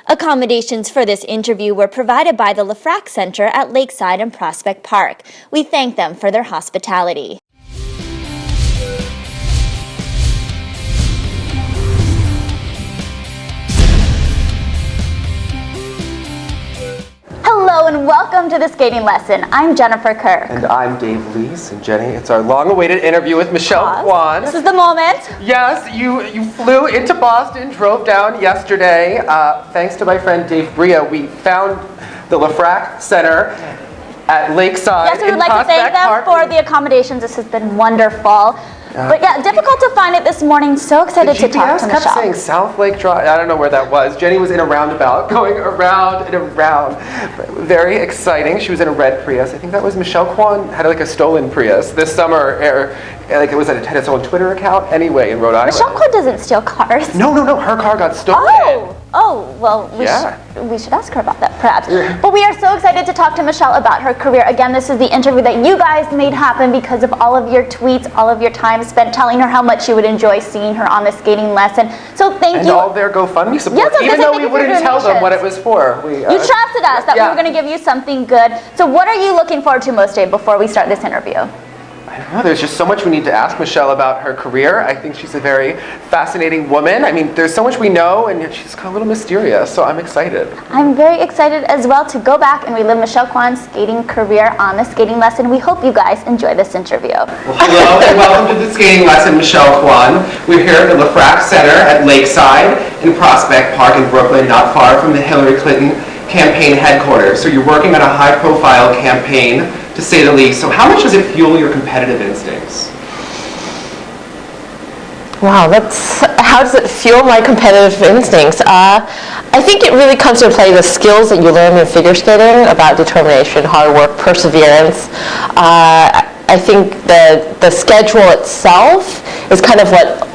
Accommodations for this interview were provided by the Frak Center at Lakeside and Prospect Park. We thank them for their hospitality. Hello and welcome to the skating lesson. I'm Jennifer Kirk. And I'm Dave Lees. And Jenny, it's our long-awaited interview with Michelle Kwan. This is the moment. Yes, you flew into Boston, drove down yesterday. Thanks to my friend Dave Bria, we found the Frak Center at Lakeside. Yes, we would like to thank them for the accommodations. This has been wonderful. But yeah, difficult to find it this morning. So excited to talk to Michelle. kept saying South Lake Drive. I don't know where that was. Jenny was in a roundabout, going around and around. Very exciting. She was in a red Prius. I think that was Michelle Kwan had like a stolen Prius this summer. Like it had its own Twitter account. Anyway, in Rhode Island. Michelle Kwan doesn't steal cars. No. Her car got stolen. Well, we should ask her about that, perhaps. Yeah. But we are so excited to talk to Michelle about her career. Again, this is the interview that you guys made happen because of all of your tweets, all of your time spent telling her how much you would enjoy seeing her on the skating lesson. So thank you. And all their GoFundMe support, even though we wouldn't tell them what it was for. You trusted us that we were going to give you something good. So what are you looking forward to most, Dave, before we start this interview? I don't know, there's just so much we need to ask Michelle about her career. I think she's a very fascinating woman. I mean, there's so much we know, and yet she's kind of a little mysterious, so I'm excited. I'm very excited as well to go back and relive Michelle Kwan's skating career on the skating lesson. We hope you guys enjoy this interview. Well, hello, and welcome to the skating lesson, Michelle Kwan. We're here at the Frak Center at Lakeside in Prospect Park in Brooklyn, not far from the Hillary Clinton campaign headquarters. So you're working on a high-profile campaign, to say the least. So how much does it fuel your competitive instincts? Wow, how does it fuel my competitive instincts? I think it really comes to play the skills that you learn in figure skating about determination, hard work, perseverance. I think the schedule itself is kind of what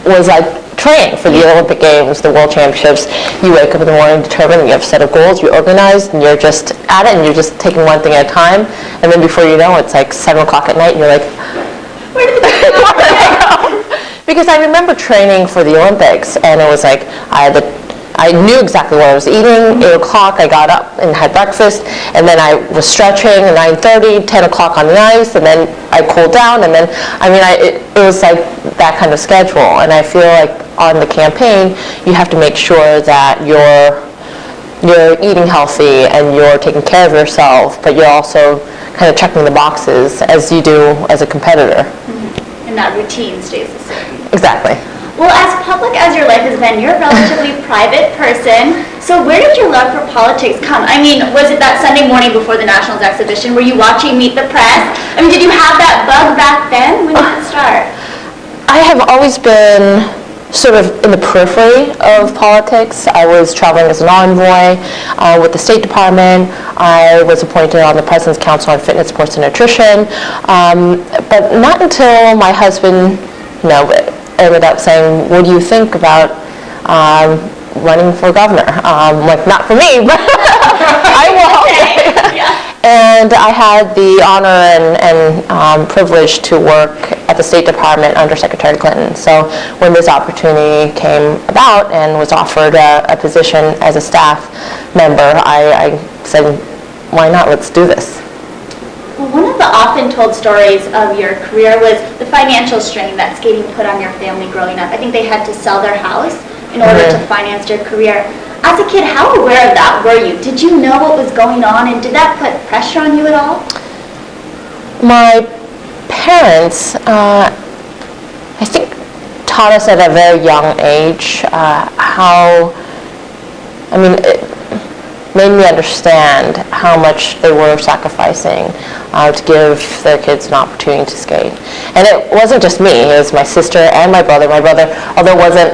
was like training for the Olympic Games, the World Championships. You wake up in the morning determined, you have a set of goals, you're organized, and you're just at it, and you're just taking one thing at a time. And then before you know, it's like 7 o'clock at night, and you're like, where did I go? Because I remember training for the Olympics, and it was like, I knew exactly what I was eating. 8 o'clock, I got up and had breakfast, and then I was stretching at 9:30, 10 o'clock on the ice, and then I cooled down, and then, it was like that kind of schedule. And I feel like on the campaign, you have to make sure that you're eating healthy and you're taking care of yourself, but you're also kind of checking the boxes as you do as a competitor. Mm-hmm. And that routine stays the same. Exactly. Well, as public as your life has been, you're a relatively private person. So where did your love for politics come? I mean, was it that Sunday morning before the Nationals exhibition? Were you watching Meet the Press? I mean, did you have that bug back then? When did it start? I have always been sort of in the periphery of politics. I was traveling as an envoy with the State Department. I was appointed on the President's Council on Fitness, Sports, and Nutrition. But not until my husband, ended up saying, what do you think about running for governor? Like, not for me, but I will. Okay. Yeah. And I had the honor and privilege to work at the State Department under Secretary Clinton. So when this opportunity came about and was offered a position as a staff member, I said, why not? Let's do this. Well, one of the often told stories of your career was the financial strain that skating put on your family growing up. I think they had to sell their house in order to finance your career. As a kid, how aware of that were you? Did you know what was going on, and did that put pressure on you at all? My parents, I think, taught us at a very young age it made me understand how much they were sacrificing to give their kids an opportunity to skate. And it wasn't just me, it was my sister and my brother. My brother, although wasn't,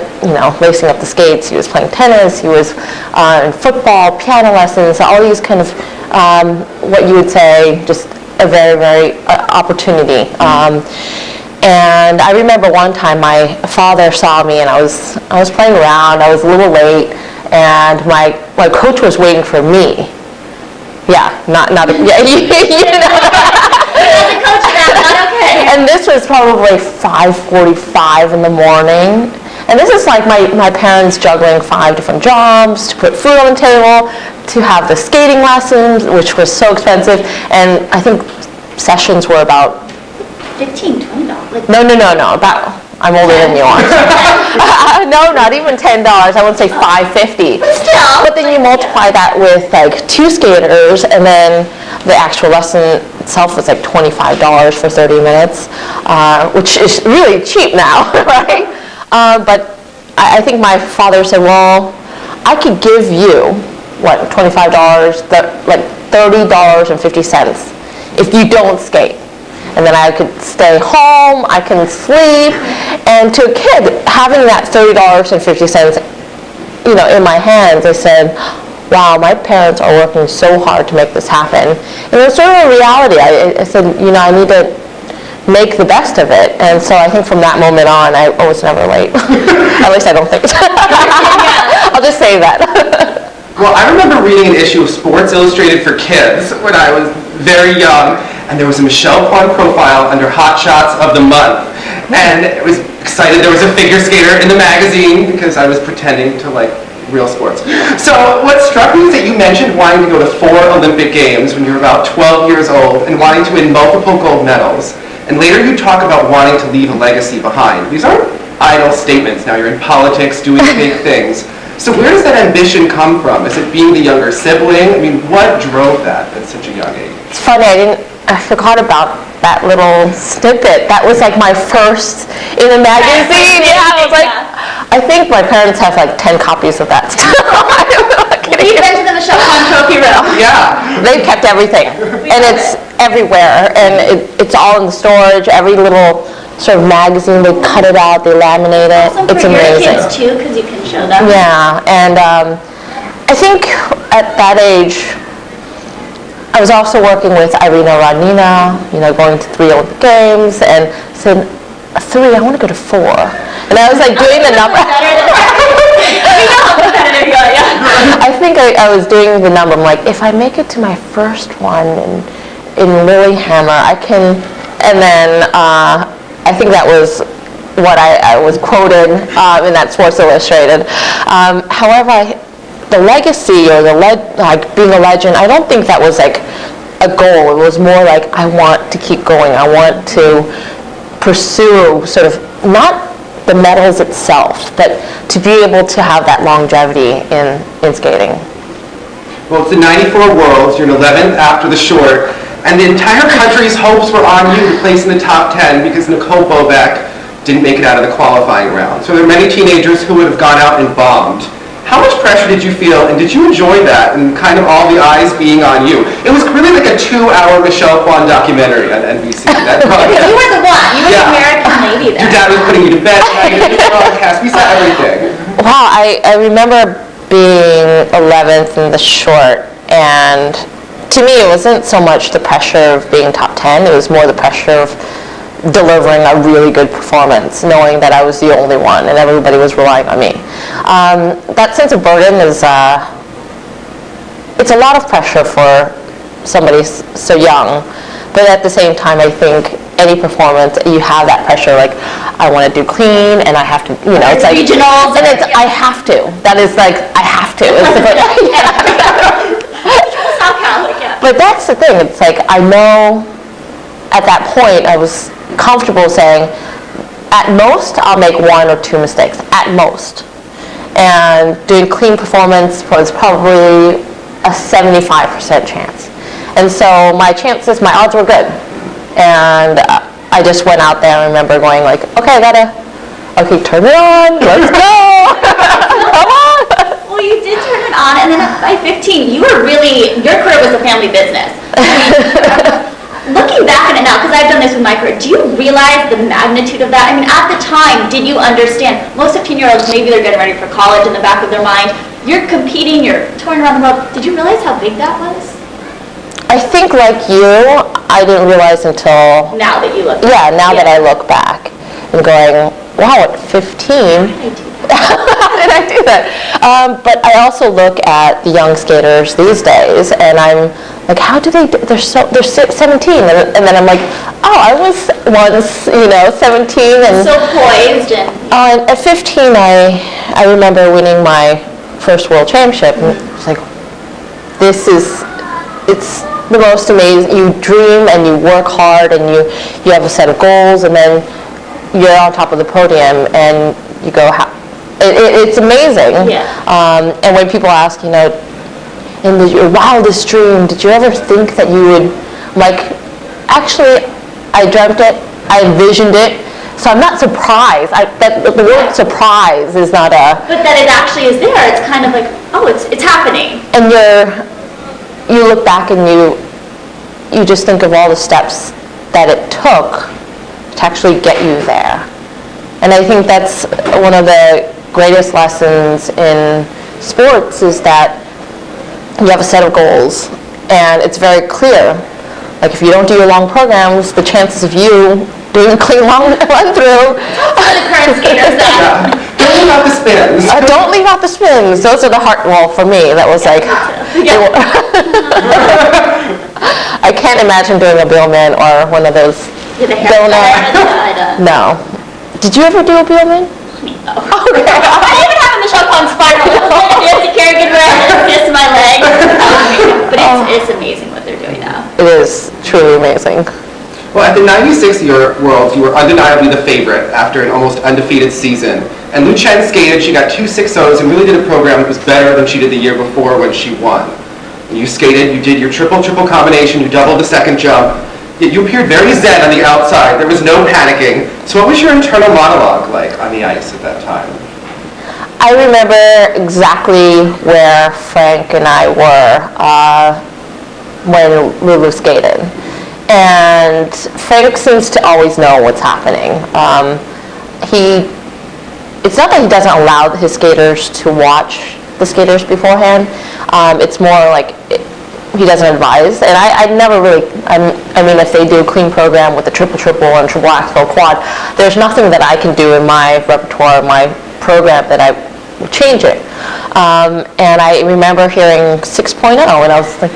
lacing up the skates, he was playing tennis, he was in football, piano lessons, all these kind of, what you would say, just a very, very opportunity. And I remember one time my father saw me and I was playing around, I was a little late, and my coach was waiting for me. Yeah, not a, yeah, As a coach, that's not okay. And this was probably 5:45 in the morning, And this is like my parents juggling 5 different jobs to put food on the table, to have the skating lessons, which was so expensive. And I think sessions were about $15, $20. No. About, I'm older than you are. No, not even $10. I wouldn't say $5.50. Still. But then you multiply that with like 2 skaters, and then the actual lesson itself was like $25 for 30 minutes, which is really cheap now, right? But I think my father said, well, I could give you, what, $25, like $30.50 if you don't skate. And then I could stay home, I can sleep, and to a kid, having that $30.50, in my hands, I said, wow, my parents are working so hard to make this happen. And it was sort of a reality. I said, I need to make the best of it. And so I think from that moment on, I was never late. At least I don't think so. I'll just say that. Well, I remember reading an issue of Sports Illustrated for Kids when I was very young, and there was a Michelle Kwan profile under Hot Shots of the Month. And it was excited there was a figure skater in the magazine because I was pretending to like real sports. So what struck me is that you mentioned wanting to go to 4 Olympic Games when you were about 12 years old and wanting to win multiple gold medals. And later you talk about wanting to leave a legacy behind. These aren't idle statements. Now you're in politics doing big things. So where does that ambition come from? Is it being the younger sibling? I mean, what drove that at such a young age? It's funny, I forgot about that little snippet. That was like my first in a magazine. Yeah, I was like, I think my parents have like 10 copies of that still. We've been to the Michelle Kwan trophy room. Yeah. They've kept everything, and it's everywhere, and it's all in the storage. Every little sort of magazine, they cut it out, they laminate it. Also It's for your amazing. kids too, because you can show them. Yeah, and I think at that age, I was also working with Irina Rodnina, going to 3 Olympic Games, and said, 3, I want to go to 4. And I was like doing the number. I think I was doing the number. I'm like, if I make it to my first one in Lillehammer, I can, and then I think that was what I was quoted in that Sports Illustrated. However, the legacy or like being a legend, I don't think that was like a goal. It was more like I want to keep going. I want to pursue sort of not the medals itself, but to be able to have that longevity in skating. Well, it's the 94 Worlds. You're in 11th after the short, and the entire country's hopes were on you to place in the top 10 because Nicole Bobek didn't make it out of the qualifying round. So there are many teenagers who would have gone out and bombed. How much pressure did you feel, and did you enjoy that, and kind of all the eyes being on you? It was really like a 2-hour Michelle Kwan documentary on NBC. You were the one. You were the American lady there. Your dad was putting you to bed, you did the broadcast. We saw everything. Wow, I remember being 11th in the short, and to me it wasn't so much the pressure of being top 10, it was more the pressure of delivering a really good performance, knowing that I was the only one and everybody was relying on me. That sense of burden is, it's a lot of pressure for somebody so young, but at the same time I think any performance, you have that pressure, like I want to do clean and I have to, it's like, regionals, and it's, I have to. That is like, I have to. It's the But that's the thing, it's like, I know at that point I was comfortable saying, at most, I'll make 1 or 2 mistakes, at most. And doing clean performance was probably a 75% chance. And so my chances, my odds were good. And I just went out there and remember going like, okay, turn it on, let's go, come on. Well, you did turn it on, and then by 15, your career was a family business. Looking back at it now, because I've done this with my career, do you realize the magnitude of that? I mean, at the time, did you understand? Most 15-year-olds, maybe they're getting ready for college in the back of their mind. You're competing, you're touring around the world. Did you realize how big that was? I think like you, I didn't realize until... Now that you look back. Yeah, now that I look back and going, wow, at 15... How did I do that? But I also look at the young skaters these days, and I'm like, how do they? They're 17, and then I'm like, oh, I was once, 17, and so poised and At 15, I remember winning my first world championship. And it's like, it's the most amazing. You dream and you work hard and you have a set of goals, and then you're on top of the podium and you go, it's amazing. Yeah. And when people ask, in your wildest dream, did you ever think that you would, actually, I dreamt it, I envisioned it, so I'm not surprised. The word surprise is not a... But that it actually is there. It's kind of like, oh, it's happening. And you look back and you just think of all the steps that it took to actually get you there. And I think that's one of the greatest lessons in sports, is that you have a set of goals and it's very clear. Like, if you don't do your long programs, the chances of you doing a clean run through. For the current skaters that. Don't leave out the spins. Don't leave out the spins. Those are the hard. Well, for me, that was like. Yeah. I can't imagine doing a Billman or one of those. Yeah, the haircut. No. Did you ever do a Billman? No. Okay. I even have a Michelle Kwan spiral. Nancy Kerrigan where I missed my leg. But it's amazing what they're doing now. It is truly amazing. Well, at the 96 Worlds, you were undeniably the favorite after an almost undefeated season. And Lu Chen skated, she got 2 6.0s and really did a program that was better than she did the year before when she won. And you skated, you did your triple-triple combination, you doubled the second jump, yet you appeared very zen on the outside. There was no panicking. So what was your internal monologue like on the ice at that time? I remember exactly where Frank and I were when Lulu skated. And Frank seems to always know what's happening. It's not that he doesn't allow his skaters to watch the skaters beforehand. It's more like he doesn't advise. And I never really, I mean, if they do a clean program with a triple-triple and triple axel quad, there's nothing that I can do in my repertoire, my program, that I would change it. And I remember hearing 6.0, and I was like,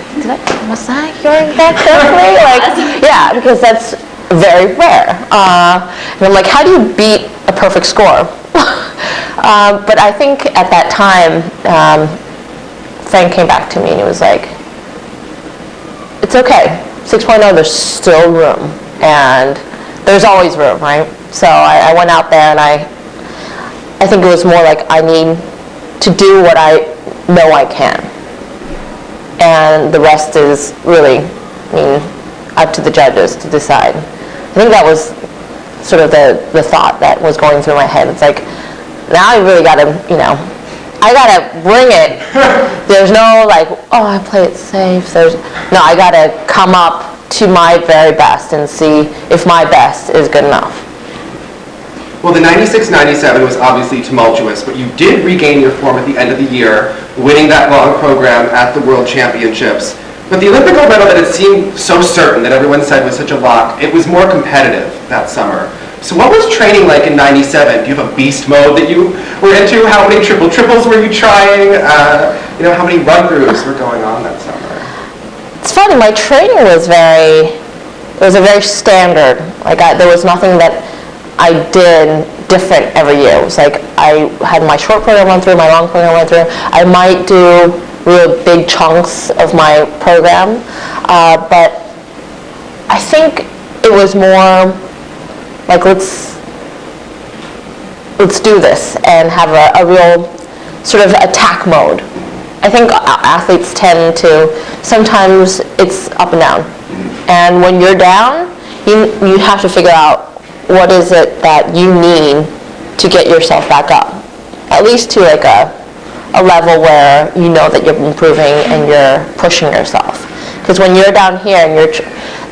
was I hearing that correctly? Yeah, because that's very rare. And I'm like, how do you beat a perfect score? But I think at that time, Frank came back to me and he was like, it's okay. 6.0, there's still room. And there's always room, right? So I went out there and I think it was more like, I need to do what I know I can. And the rest is really, up to the judges to decide. I think that was sort of the thought that was going through my head. It's like, now I really got to, I got to bring it. There's no like, oh, I play it safe. No, I got to come up to my very best and see if my best is good enough. Well, the 96-97 was obviously tumultuous, but you did regain your form at the end of the year, winning that long program at the World Championships. But the Olympic gold medal that it seemed so certain that everyone said was such a lock, it was more competitive that summer. So what was training like in 97? Do you have a beast mode that you were into? How many triple-triples were you trying? How many run-throughs were going on that summer? It's funny, my training was very standard. There was nothing that I did different every year. It was like I had my short program run through, my long program run through. I might do real big chunks of my program, but I think it was more like let's do this and have a real sort of attack mode. I think athletes tend to, sometimes it's up and down. And when you're down, you have to figure out what is it that you need to get yourself back up. At least to like a level where you know that you're improving and you're pushing yourself. Because when you're down here and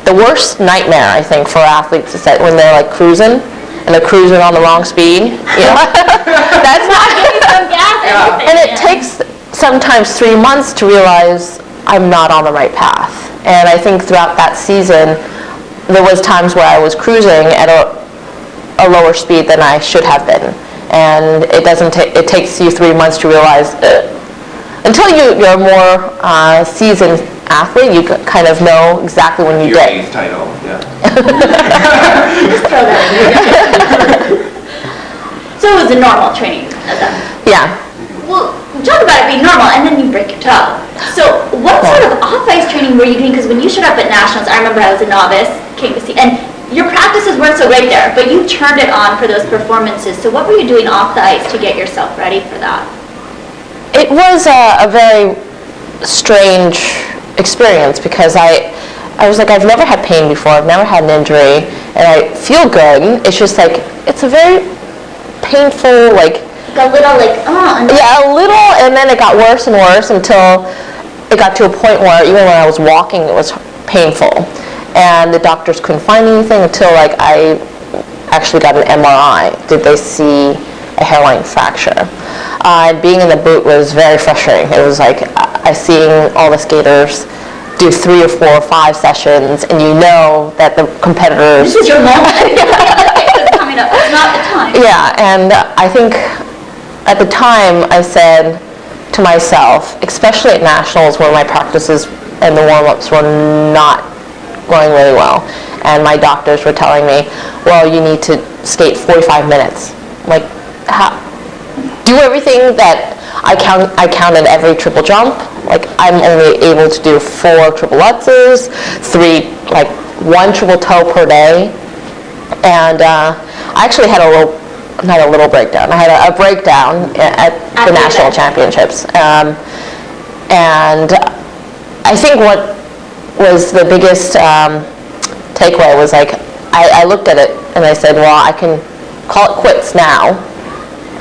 the worst nightmare, I think, for athletes is that when they're like cruising, and they're cruising on the wrong speed, that's not gas. And it takes sometimes 3 months to realize I'm not on the right path. And I think throughout that season, there was times where I was cruising at a lower speed than I should have been. And it takes you 3 months to realize, until you're a more seasoned athlete, you kind of know exactly when you Your did. eighth title, yeah. Just throw that in there. So it was a normal training at that. Yeah. Well, talk about it being normal, and then you break your toe. So what sort of off-ice training were you doing? Because when you showed up at Nationals, I remember I was a novice, came to see, and your practices weren't so great there, but you turned it on for those performances. So what were you doing off the ice to get yourself ready for that? It was a very strange experience because I was like, I've never had pain before, I've never had an injury, and I feel good. It's just like, it's a very painful, like, A little like, yeah, a little, and then it got worse and worse until it got to a point where even when I was walking, it was painful. And the doctors couldn't find anything until like I actually got an MRI. Did they see a hairline fracture? Being in the boot was very frustrating. It was like I seeing all the skaters do 3 or 4 or 5 sessions, and you know that the competitors. this is your moment. It's coming up. It's not the time. Yeah, and I think at the time I said to myself, especially at Nationals where my practices and the warm-ups were not going really well, and my doctors were telling me, well, you need to skate 45 minutes. Like, do everything that I counted every triple jump. Like, I'm only able to do 4 triple lutzes, 1 triple toe per day. And I actually had not a little breakdown. I had a breakdown at the national championships. And I think what was the biggest takeaway was like, I looked at it and I said, well, I can call it quits now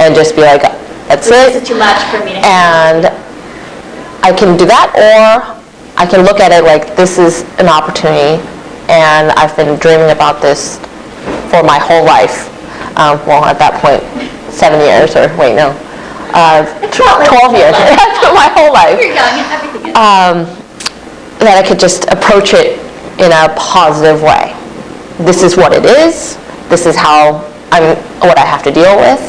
and just be like, that's it. This is too much for me to handle. And I can do that, or I can look at it like this is an opportunity, and I've been dreaming about this for my whole life. Well, at that point, 7 years, or wait, no, 12 years, my whole life. You're young and everything is. That I could just approach it in a positive way. This is what it is. This is what I have to deal with,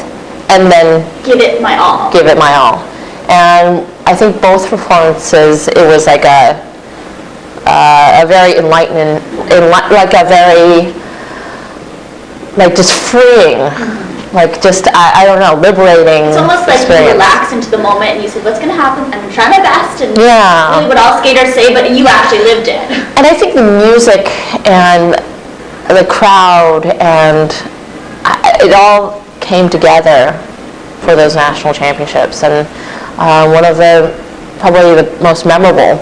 and then give it my all. Give it my all. And I think both performances, it was like a very enlightening, like a very, like just freeing, like just, I don't know, liberating It's almost like experience. you relax into the moment and you said, what's going to happen? I'm going to try my best. And Yeah. really what all skaters say, but you actually lived it. And I think the music and the crowd and it all came together for those national championships. And one of probably the most memorable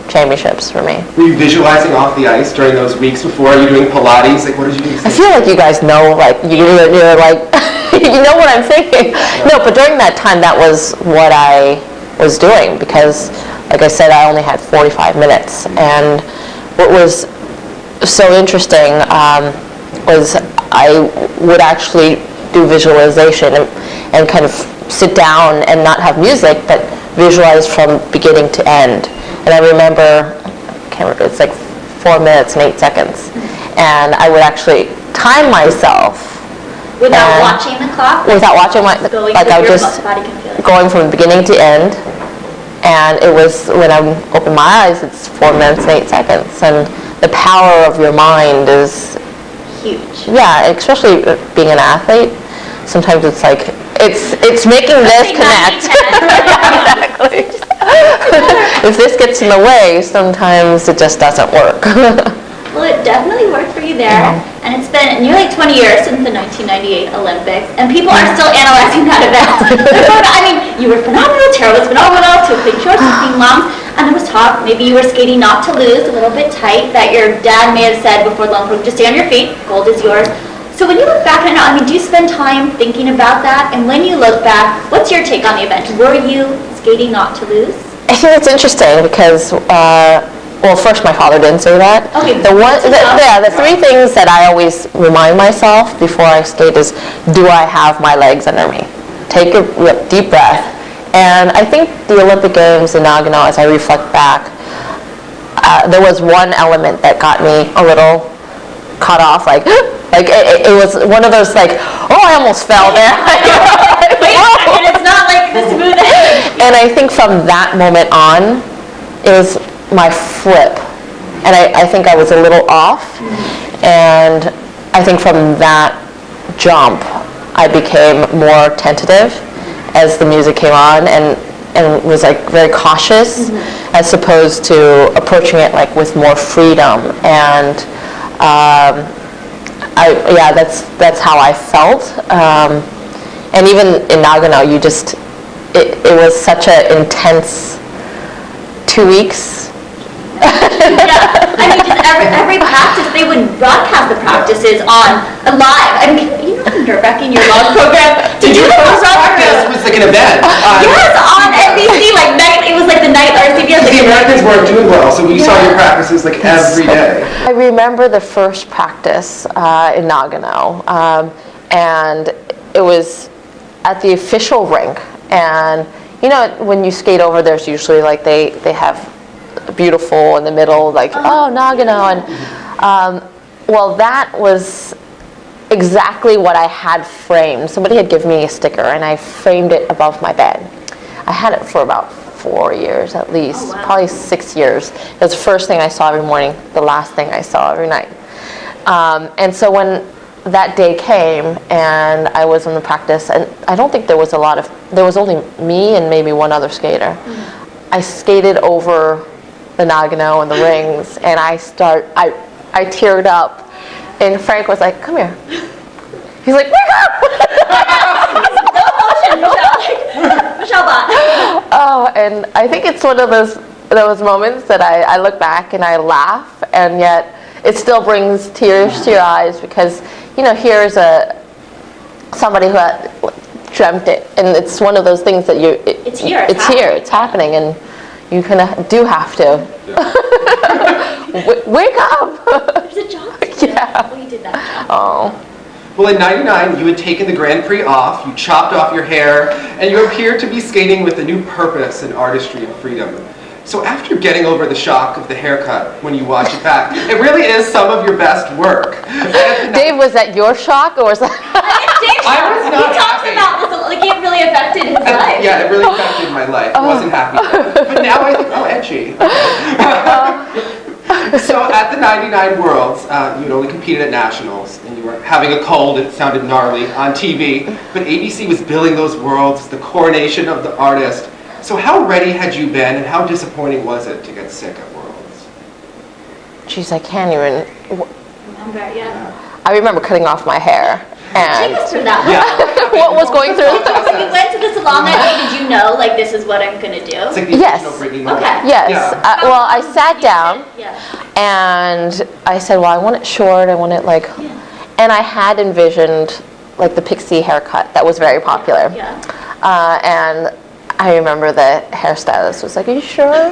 championships for me. Were you visualizing off the ice during those weeks before? Are you doing Pilates? Like, what did you do? I feel like you guys know, like, you're like, you know what I'm thinking. No, but during that time, that was what I was doing because, like I said, I only had 45 minutes. And what was so interesting was I would actually do visualization and kind of sit down and not have music, but visualize from beginning to end. And I remember, I can't remember, it's like 4 minutes and 8 seconds. And I would actually time myself. Without watching the clock? Without watching I was just body can feel it. going from beginning to end. And it was, when I open my eyes, it's 4 minutes and 8 seconds. And the power of your mind is huge. Yeah, especially being an athlete. Sometimes it's like, it's making this connect. Exactly. If this gets in the way, sometimes it just doesn't work. Well, it definitely worked for you there, and it's been nearly 20 years since the 1998 Olympics, and people are still analyzing that event. I mean, you were phenomenal, Tara was phenomenal, to clean shorts, to clean longs, and there was talk, maybe you were skating not to lose, a little bit tight, that your dad may have said before the Olympics, just stay on your feet, gold is yours. So when you look back on it now, I mean, do you spend time thinking about that? And when you look back, what's your take on the event? Were you skating not to lose? I think it's interesting because, well, first my father didn't say that. Okay. The 3 things that I always remind myself before I skate is, do I have my legs under me? Take a deep breath. And I think the Olympic Games in Nagano, as I reflect back, there was one element that got me a little caught off, like it was one of those like, oh, I almost fell there. And it's not like the smooth edge. And I think from that moment on is my flip. And I think I was a little off. And I think from that jump, I became more tentative as the music came on, and was like very cautious, as opposed to approaching it like with more freedom. And that's how I felt. And even in Nagano, it was such an intense 2 weeks. Yeah, I mean, just every practice, they would broadcast the practices on live. I mean, you know how nerve-wracking your log program to do the first practice was like an event. Yes, on NBC, like night. It was like the night RCBS. The Americans weren't doing well, so we saw your practices like every day. I remember the first practice in Nagano, and it was at the official rink. And you know, when you skate over, there's usually like they have beautiful in the middle, like Nagano, and well, that was exactly what I had framed. Somebody had given me a sticker, and I framed it above my bed. I had it for about 4 years at least, probably 6 years. It was the first thing I saw every morning, the last thing I saw every night. And so when that day came and I was in the practice, and I don't think there was only me and maybe one other skater. I skated over the Nagano and the rings, and I teared up, and Frank was like, "Come here." He's like, "Wake up!" No emotion, Michelle Bot. Oh, and I think it's one of those moments that I look back and I laugh, and yet it still brings tears to your eyes, because you know, here's somebody who had dreamt it, and it's one of those things that it's here, it's happening, and you kind of do have to wake up. There's a job to do. Yeah. Well, you did that job. Oh. Well, in '99, you had taken the Grand Prix off, you chopped off your hair, and you appeared to be skating with a new purpose in artistry and freedom. So after getting over the shock of the haircut, when you watch it back, it really is some of your best work. Dave, was that your shock, or was that? I was not He talks happy. about this, like it really affected his life. Yeah, it really affected my life. I wasn't happy. But now I think, edgy. So at the '99 Worlds, you had only competed at nationals, and you were having a cold. It sounded gnarly on TV, but ABC was billing those Worlds as the coronation of the artist. So how ready had you been, and how disappointing was it to get sick at Worlds? Jeez, I can't even. Yeah. I remember cutting off my hair. And Take us through that. Yeah. what was going through? When you went to the salon that day, did you know, like, this is what I'm going to do? It's like the Yes. original Britney moment. Okay. Yes. Yeah. Well, I sat down, Yeah. and I said, well, I want it short. I want it like, and I had envisioned like the pixie haircut that was very popular. Yeah. And I remember the hairstylist was like, "Are you sure?"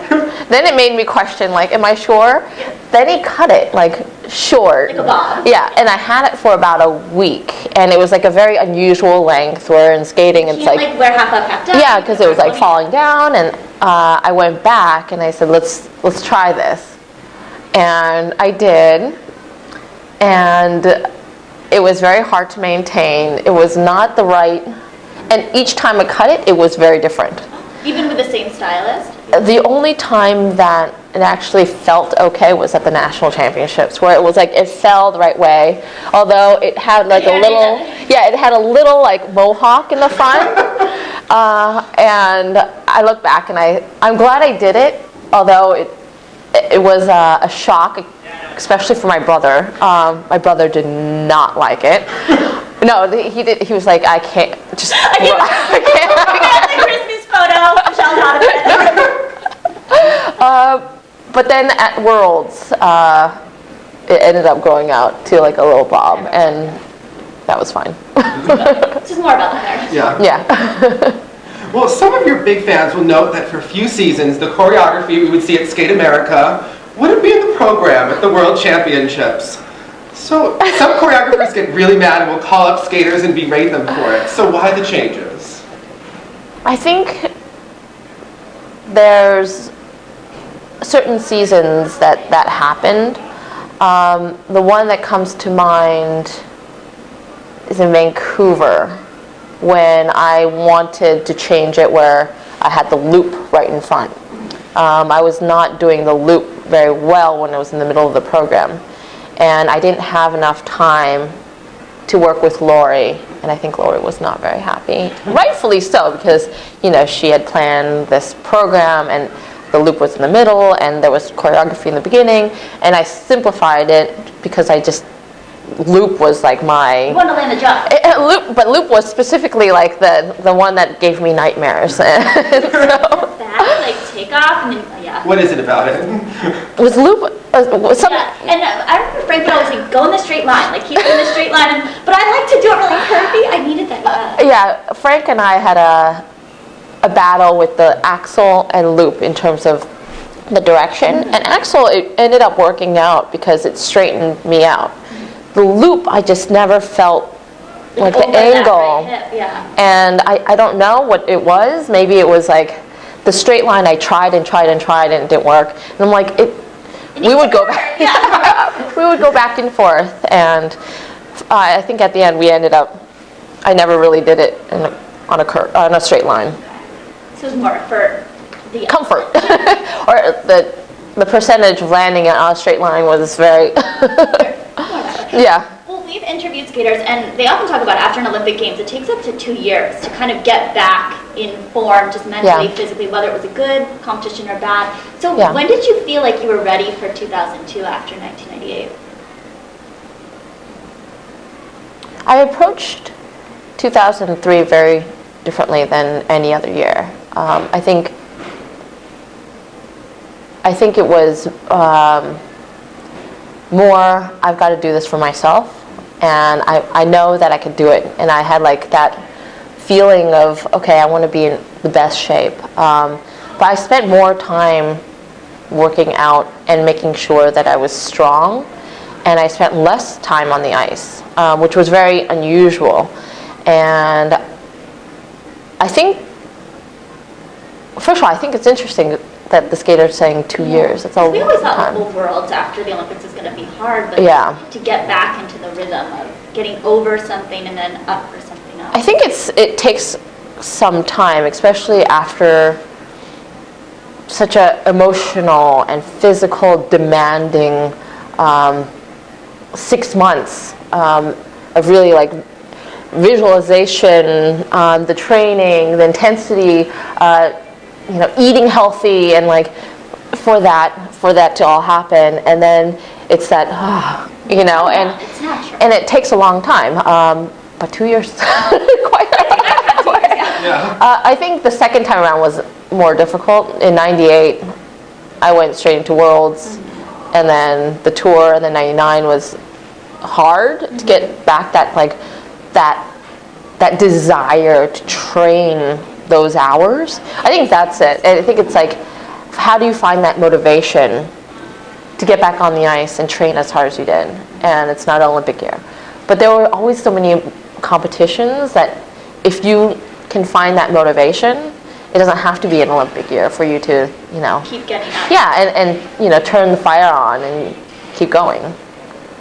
Then it made me question, like, "Am I sure?" Yeah. Then he cut it like short. Like a bob. Yeah, and I had it for about a week, and it was like a very unusual length. Where in skating, it's You can't, like wear half up, half down. yeah, because it was like falling down, and I went back and I said, let's try this, and I did, and it was very hard to maintain. It was not the right, and each time I cut it, it was very different. Even with the same stylist? The only time that it actually felt okay was at the national championships, where it was like it fell the right way, although it had like a little, it had a little like mohawk in the front. And I look back and I'm glad I did it, although it was a shock, especially for my brother. My brother did not like it. No, he did. He was like, I can't. Just I can't. The Christmas photo. Michelle got it. But then at Worlds, it ended up growing out to like a little bob, and that was fine. It's just more about the hair. Yeah. Yeah. Well, some of your big fans will note that for a few seasons, the choreography we would see at Skate America wouldn't be in the program at the World Championships. So some choreographers get really mad and will call up skaters and berate them for it. So why the changes? I think there's certain seasons that happened. The one that comes to mind is in Vancouver, when I wanted to change it where I had the loop right in front. I was not doing the loop very well when I was in the middle of the program, and I didn't have enough time to work with Lori And I think Lori was not very happy. Rightfully so, because, she had planned this program, and the loop was in the middle, and there was choreography in the beginning, and I simplified it because loop was like my... You want to land the jump. But loop was specifically like the one that gave me nightmares. That, like takeoff, and then, yeah. What is it about it? Was loop... Yeah, and I remember Frank would always say, go in the straight line, like keep it in the straight line, but I like to do it really curvy. I needed that. Yeah, Frank and I had a battle with the axel and loop in terms of the direction, and axel, it ended up working out because it straightened me out. The loop, I just never felt like the angle. Right hip, yeah. And I don't know what it was. Maybe it was like the straight line I tried and it didn't work. And I'm like, we would go back. Yeah. We would go back and forth, and I think at the end we ended up. I never really did it on a straight line. So it was more for the comfort, or the percentage of landing on a straight line was very. Yeah. Well, we've interviewed skaters, and they often talk about after an Olympic Games, it takes up to 2 years to kind of get back in form, just mentally, physically, whether it was a good competition or bad. So when did you feel like you were ready for 2002 after 1998? I approached 2003 very differently than any other year. I think it was more, I've got to do this for myself, and I know that I could do it, and I had like that feeling of, okay, I want to be in the best shape. But I spent more time working out and making sure that I was strong, and I spent less time on the ice, which was very unusual. And I think, first of all, I think it's interesting that the skater's saying 2 years. It's a long time. We always thought the whole world after the Olympics is going to be hard, but to get back into the rhythm of getting over something and then up for something else. I think it takes some time, especially after such a emotional and physical demanding 6 months of really like visualization, the training, the intensity, eating healthy, and like for that to all happen, and then it's that and it's natural. And it takes a long time, but 2 years quite I think the second time around was more difficult. In '98 I went straight into Worlds, and then the tour, and then '99 was hard to get back that desire to train those hours. I think that's it. I think it's like, how do you find that motivation to get back on the ice and train as hard as you did? And it's not an Olympic year. But there were always so many competitions that if you can find that motivation, it doesn't have to be an Olympic year for you to, keep getting up. Yeah, and turn the fire on and keep going.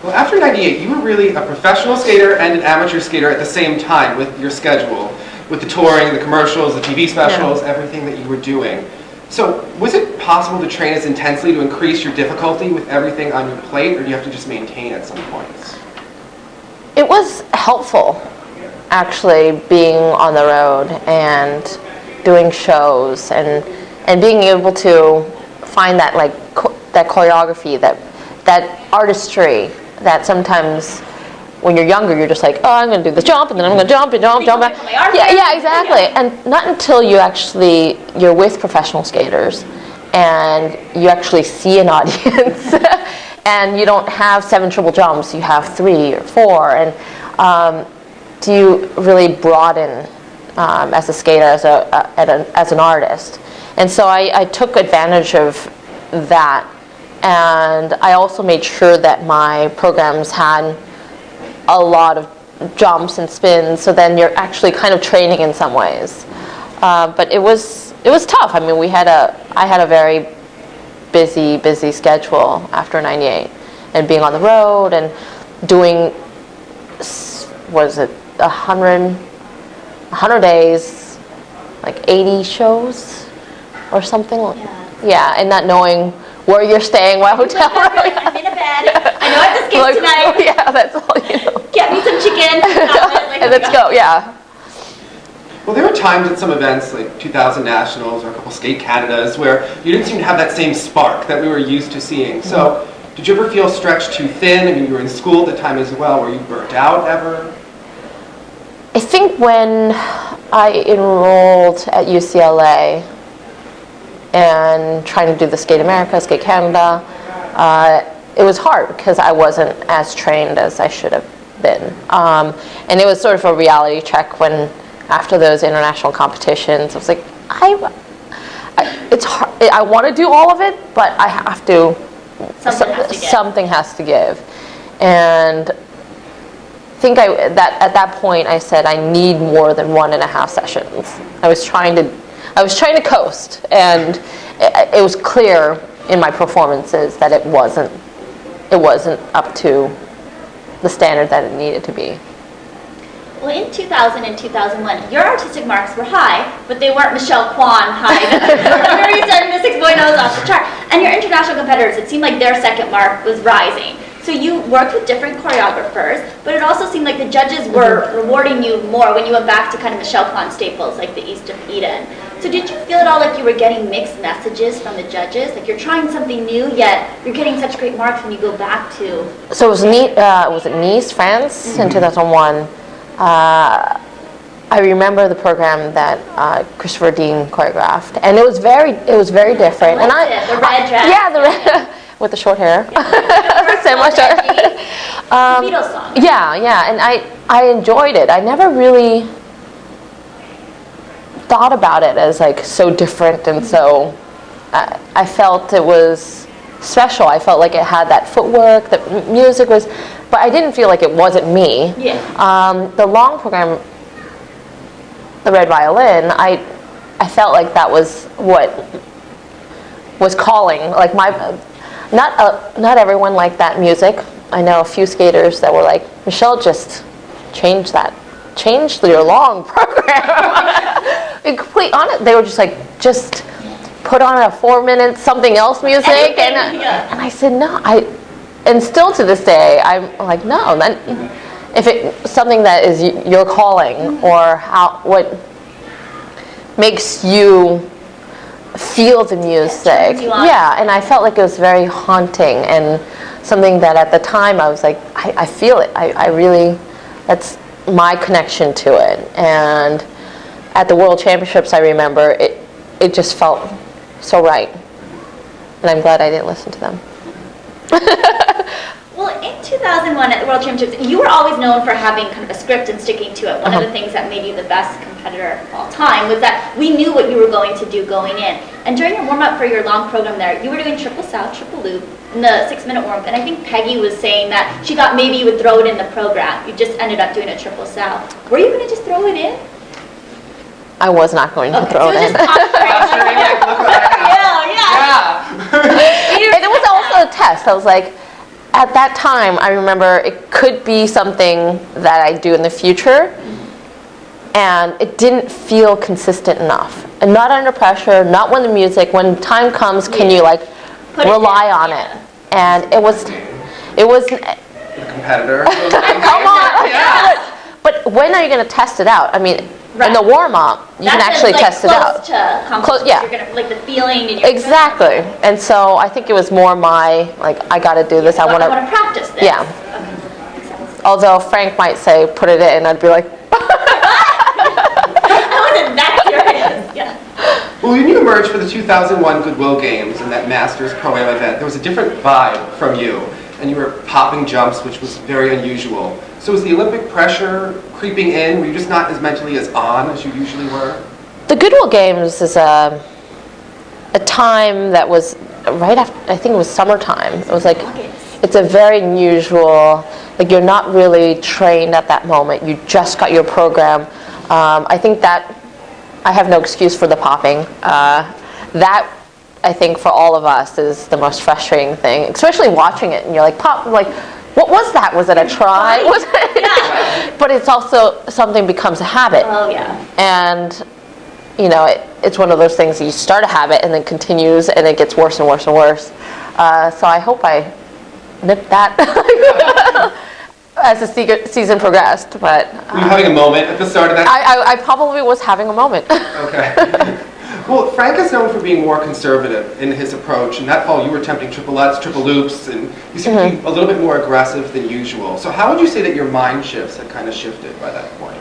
Well, after '98, you were really a professional skater and an amateur skater at the same time with your schedule, with the touring, the commercials, the TV specials, everything that you were doing. So was it possible to train as intensely to increase your difficulty with everything on your plate, or do you have to just maintain at some points? It was helpful, actually, being on the road and doing shows and being able to find that that choreography, that artistry that sometimes when you're younger you're just like, oh, I'm going to do this jump, and then I'm going to jump and jump. Yeah, exactly. And not until you're with professional skaters and you actually see an audience and you don't have 7 triple jumps, you have 3 or 4, and do you really broaden as a skater, as an artist. And so I took advantage of that, and I also made sure that my programs had a lot of jumps and spins, so then you're actually kind of training in some ways. But it was tough. I mean, I had a very busy schedule after '98, and being on the road and doing, was it 100 days, like 80 shows or something. Yeah, and not knowing where you're staying, what hotel room. I'm in a bed. I know I have to skate tonight. Oh, yeah, that's all you know. Get me some chicken. Like, And let's go, yeah. Well, there were times at some events, like 2000 Nationals or a couple Skate Canadas, where you didn't seem to have that same spark that we were used to seeing. So, did you ever feel stretched too thin? I mean, you were in school at the time as well. Were you burnt out ever? I think when I enrolled at UCLA and trying to do the Skate America, Skate Canada, it was hard because I wasn't as trained as I should have been. And it was sort of a reality check when, after those international competitions, I was like, it's hard. I want to do all of it, but I have to. Something has to give. And I think at that point I said I need more than 1.5 sessions. I was trying to coast, and it was clear in my performances that it wasn't up to the standard that it needed to be. Well, in 2000 and 2001, your artistic marks were high, but they weren't Michelle Kwan high. Remember you said the 6.0s off the chart. And your international competitors, it seemed like their second mark was rising. So you worked with different choreographers, but it also seemed like the judges were rewarding you more when you went back to kind of Michelle Kwan staples, like the East of Eden. So did you feel at all like you were getting mixed messages from the judges? Like you're trying something new, yet you're getting such great marks when you go back to... So was it Nice, France in 2001? I remember the program that Christopher Dean choreographed, and it was very different. The red dress. Yeah, the red with the short hair. Yeah. So much. Beatles song. Yeah, and I enjoyed it. I never really thought about it as like so different, and so I felt it was special. I felt like it had that footwork, the music was, but I didn't feel like it wasn't me. Yeah. The long program, the Red Violin, I felt like that was what was calling. Like not everyone liked that music. I know a few skaters that were like, Michelle, just change your long program. They were just like, just put on a 4-minute something else music, and I said no. And still to this day, I'm like, no. If it's something that is your calling, or what makes you feel the music, yeah. And I felt like it was very haunting, and something that at the time I was like, I feel it. I really, that's my connection to it. And at the World Championships, I remember it just felt so right, and I'm glad I didn't listen to them. Well, in 2001 at the World Championships, you were always known for having kind of a script and sticking to it. One of the things that made you the best competitor of all time was that we knew what you were going to do going in. And during your warm-up for your long program there, you were doing triple south, triple loop in the 6-minute warm-up. And I think Peggy was saying that she thought maybe you would throw it in the program. You just ended up doing a triple south. Were you going to just throw it in? I was not going to throw it in. Yeah. And it was also a test. I was like, at that time, I remember it could be something that I do in the future, and it didn't feel consistent enough. And not under pressure, not when the music, when time comes, can you like rely on it? And it was The competitor. come on. Yeah. But when are you going to test it out? I mean, in the warm-up, you can actually test it out. Close, yeah. You're gonna, like the feeling in your Exactly. And so I think it was more my, like, I got to do this. I want to practice this. Yeah. Okay. Although Frank might say, put it in, I'd be like, I wasn't that curious. Yeah. Well, when you emerged for the 2001 Goodwill Games and that Masters Pro-Am event, there was a different vibe from you, and you were popping jumps, which was very unusual. So was the Olympic pressure creeping in? Were you just not as mentally as on as you usually were? The Goodwill Games is a time that was right after, I think it was summertime. It was like, it's a very unusual, like you're not really trained at that moment. You just got your program. I think that, I have no excuse for the popping. That, I think for all of us is the most frustrating thing, especially watching it and you're like, pop, like, what was that? Was it a try? Was it? Yeah. But it's also something becomes a habit. Oh yeah. And you know, it's one of those things that you start a habit and then continues and it gets worse and worse and worse. So I hope I nipped that as the season progressed. But Were you having a moment at the start of that? I probably was having a moment. Okay. Well, Frank is known for being more conservative in his approach, and that fall you were attempting triplettes, triple loops, and you seemed to be a little bit more aggressive than usual. So how would you say that your mind shifts had kind of shifted by that point?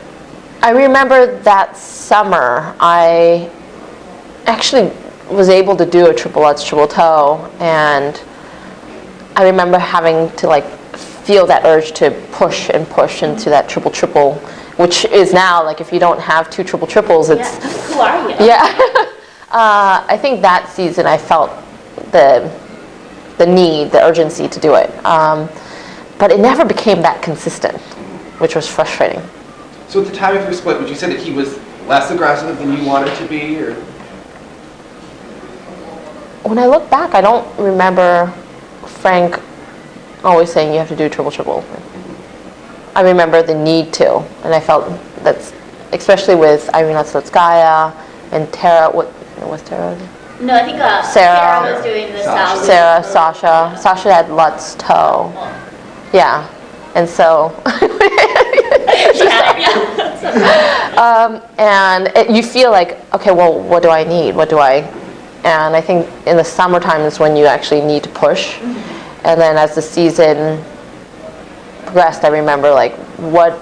I remember that summer, I actually was able to do a triple Lutz, triple toe, and I remember having to like feel that urge to push and push into that triple triple, which is now like if you don't have two triple triples, it's Yeah. Who are you? yeah. I think that season I felt the need, the urgency to do it, but it never became that consistent, which was frustrating. So at the time of your split, would you say that he was less aggressive than you wanted to be, or? When I look back, I don't remember Frank always saying you have to do triple triple. I remember the need to, and I felt that's especially with Irina Slutskaya and Tara. What was Tara? No, I think Sarah was doing the Sasha. salad. Sarah, Sasha had Lutz toe. Yeah, and so. You feel like, okay, well, what do I need? And I think in the summertime is when you actually need to push. And then as the season progressed, I remember like, what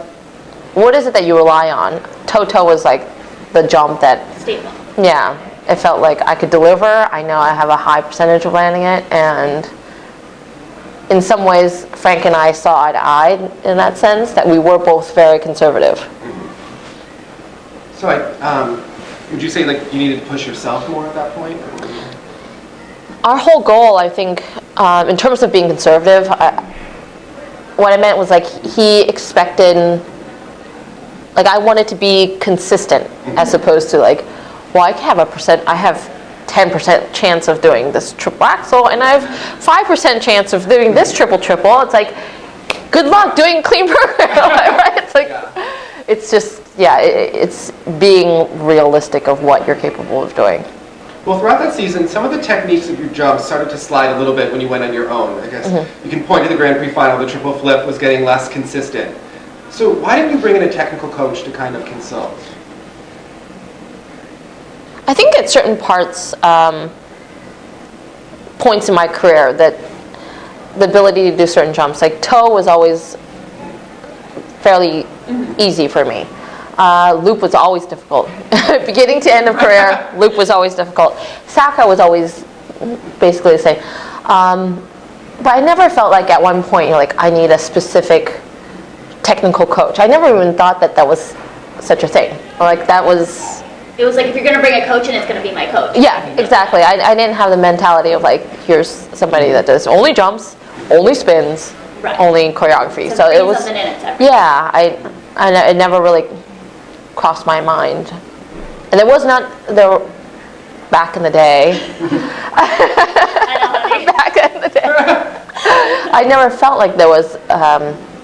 is it that you rely on? Toe was like the jump that, Staple. yeah, it felt like I could deliver. I know I have a high percentage of landing it, and in some ways, Frank and I saw eye to eye in that sense, that we were both very conservative. So would you say like you needed to push yourself more at that point? Our whole goal, I think, in terms of being conservative, what I meant was like he expected, like I wanted to be consistent as opposed to like, well, I have 10% chance of doing this triple axel, and I have 5% chance of doing this triple. It's like, good luck doing clean program, right? It's like, it's just, yeah, it's being realistic of what you're capable of doing. Well, throughout that season, some of the techniques of your jumps started to slide a little bit when you went on your own. I guess you can point to the Grand Prix final, the triple flip was getting less consistent. So why didn't you bring in a technical coach to kind of consult? I think at certain points in my career, that the ability to do certain jumps, like toe was always fairly easy for me. Loop was always difficult. Beginning to end of career, loop was always difficult. Saka was always basically the same. But I never felt like at one point, like I need a specific technical coach. I never even thought that was such a thing. Like that was... It was like, if you're going to bring a coach in, it's going to be my coach. Yeah, exactly. I didn't have the mentality of like, here's somebody that does only jumps, only spins, Right. only choreography. So bring it was, something in, it's everything. yeah, it never really crossed my mind. And there was not, back in the day, I know, honey. back in the day, I never felt like there was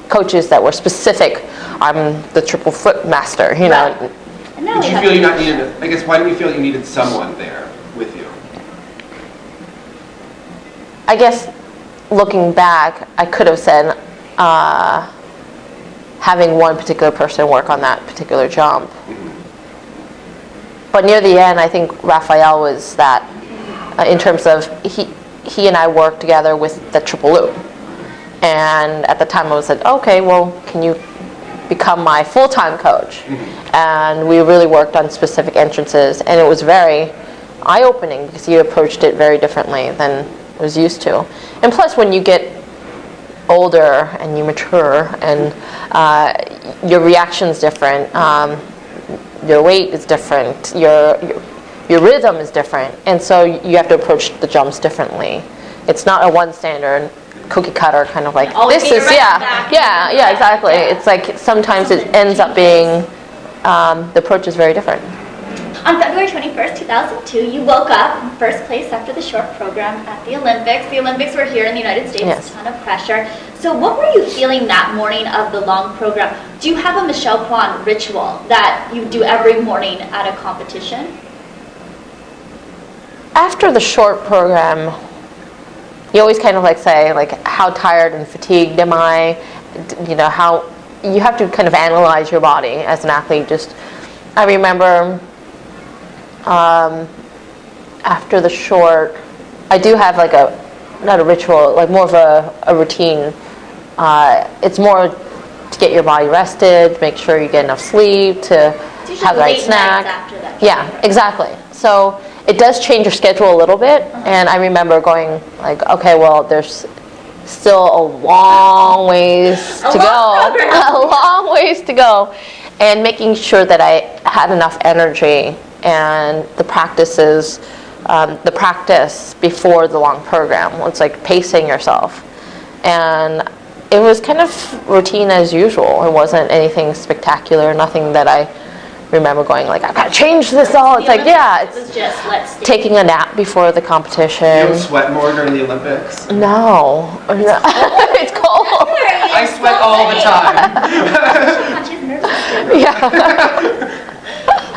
coaches that were specific. I'm the triple flip master, you know. Right. No, Did you feel you not needed, I guess, why didn't you feel you needed someone there with you? I guess looking back, I could have said having one particular person work on that particular jump. But near the end, I think Raphael was that in terms of he and I worked together with the triple loop. And at the time I was like, okay, well, can you become my full-time coach? And we really worked on specific entrances, and it was very eye-opening because you approached it very differently than I was used to. And plus, when you get older and you mature, and your reaction's different, your weight is different, your rhythm is different, and so you have to approach the jumps differently. It's not a one standard cookie cutter kind of like, Always this get is, your right back. yeah, exactly. Yeah. It's like sometimes it ends up being, the approach is very different. On February 21st, 2002, you woke up in first place after the short program at the Olympics. The Olympics were here in the United States, Yes. a ton of pressure. So what were you feeling that morning of the long program? Do you have a Michelle Kwan ritual that you do every morning at a competition? After the short program, you always kind of like say, like, how tired and fatigued am I? You know, how you have to kind of analyze your body as an athlete. Just, I remember after the short, I do have like not a ritual, like more of a routine. It's more to get your body rested, make sure you get enough sleep, to have the right snack. After that. Yeah, exactly. So it does change your schedule a little bit, and I remember going like, okay, well, there's still a long ways to go, a long ways to go, and making sure that I had enough energy and the practice before the long program. It's like pacing yourself, and it was kind of routine as usual. It wasn't anything spectacular, nothing that I remember going like, I've got to change this all. It's like, yeah, it's just taking a nap before the competition. You don't sweat more during the Olympics? No. It's cold. I sweat all the time. She's nervous. Yeah.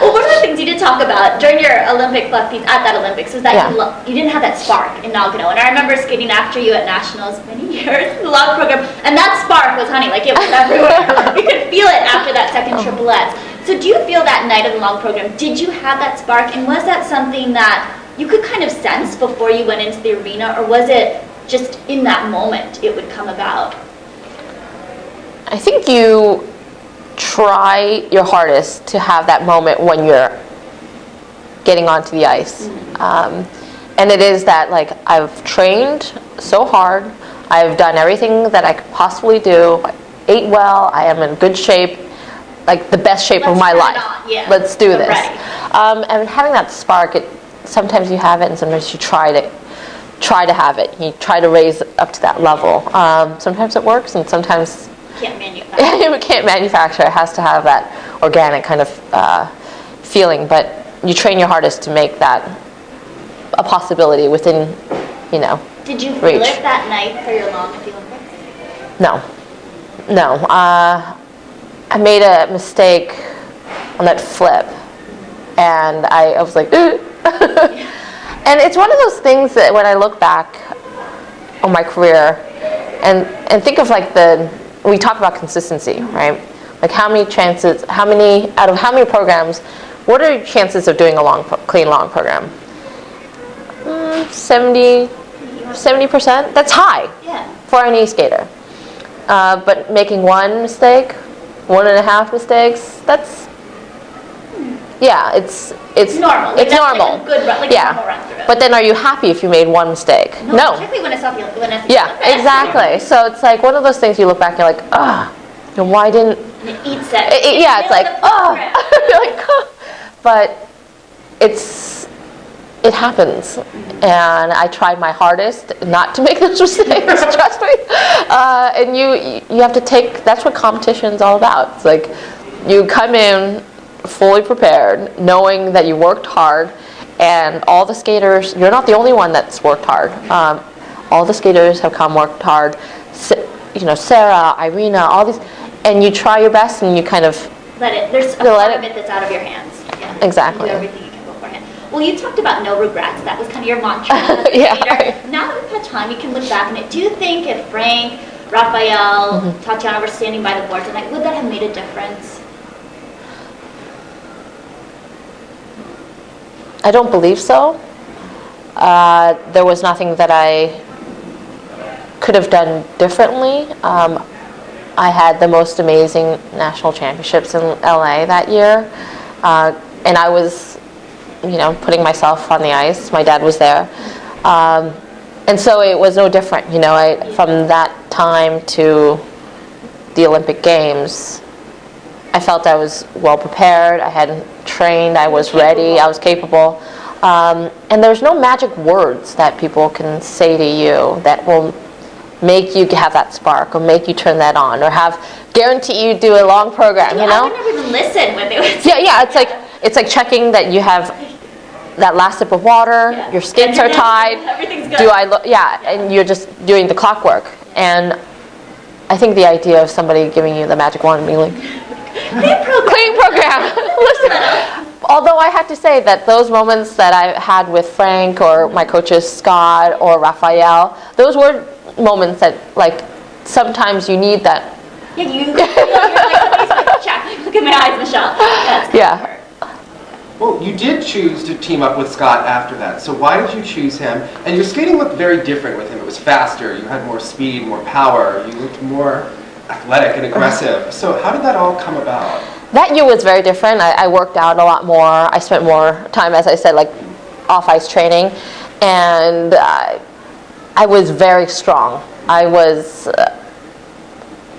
Well, one of the things you did talk about during your Olympic fluff piece at that Olympics was that you didn't have that spark in Nagano. And I remember skating after you at Nationals many years, the long program, and that spark was, honey, like it was everywhere. You could feel it after that second triplets. So do you feel that night of the long program, did you have that spark? And was that something that you could kind of sense before you went into the arena? Or was it just in that moment it would come about? I think you try your hardest to have that moment when you're getting onto the ice. And it is that, like, I've trained so hard, I've done everything that I could possibly do, I ate well, I am in good shape, like the best shape of my life. Let's do this. And having that spark, sometimes you have it and sometimes you try to have it. You try to raise up to that level. Sometimes it works and sometimes can't manufacture. You can't manufacture. It has to have that organic kind of feeling. But you train your hardest to make that a possibility within, Did you reach. feel it that night for your long at the Olympics? No. I made a mistake on that flip, and I was like, ooh. And it's one of those things that when I look back on my career and think of like we talk about consistency, right? Like how many programs, what are your chances of doing a clean long program? 70%? That's high for an e-skater. But making one mistake, 1.5 mistakes, that's, it's normal. It's normal. Like a good run, like a normal run through. But then are you happy if you made one mistake? No. Particularly when it's not the Olympics. Yeah, exactly. So it's like one of those things you look back and you're like, why didn't... It eats it. It's like, you're like, but it happens. And I tried my hardest not to make those mistakes, trust me. And you have to that's what competition's all about. It's like you come in fully prepared, knowing that you worked hard, and all the skaters, you're not the only one that's worked hard. All the skaters have worked hard. Sarah, Irina, all these, and you try your best, and you kind of there's a part of it that's out of your hands. Yeah. Exactly. You do everything you can beforehand. Well, you talked about no regrets. That was kind of your mantra. Yeah. Now that we've had time, you can look back on it. Do you think if Frank, Raphael, Tatiana were standing by the board tonight, would that have made a difference? I don't believe so. There was nothing that I could have done differently. I had the most amazing national championships in LA that year, and I was, putting myself on the ice. My dad was there, and so it was no different. From that time to the Olympic Games, I felt I was well prepared. I had trained. I was ready. I was capable. And there's no magic words that people can say to you that will make you have that spark or make you turn that on or guarantee you do a long program. I would never even listen when they would say It's like checking that you have that last sip of water. Yeah. Your skates are tied. Everything's good. And you're just doing the clockwork. And I think the idea of somebody giving you the magic wand and being like, clean program. Listen, Although I have to say that those moments that I had with Frank or my coaches Scott or Raphael, those were moments that like sometimes you need that. Yeah, you're like, somebody's like, check, look at my eyes, Michelle. That's Yeah. Well, you did choose to team up with Scott after that. So why did you choose him? And your skating looked very different with him. It was faster. You had more speed, more power. You looked more athletic and aggressive. So how did that all come about? That year was very different. I worked out a lot more. I spent more time, as I said, like off-ice training. And I was very strong. I was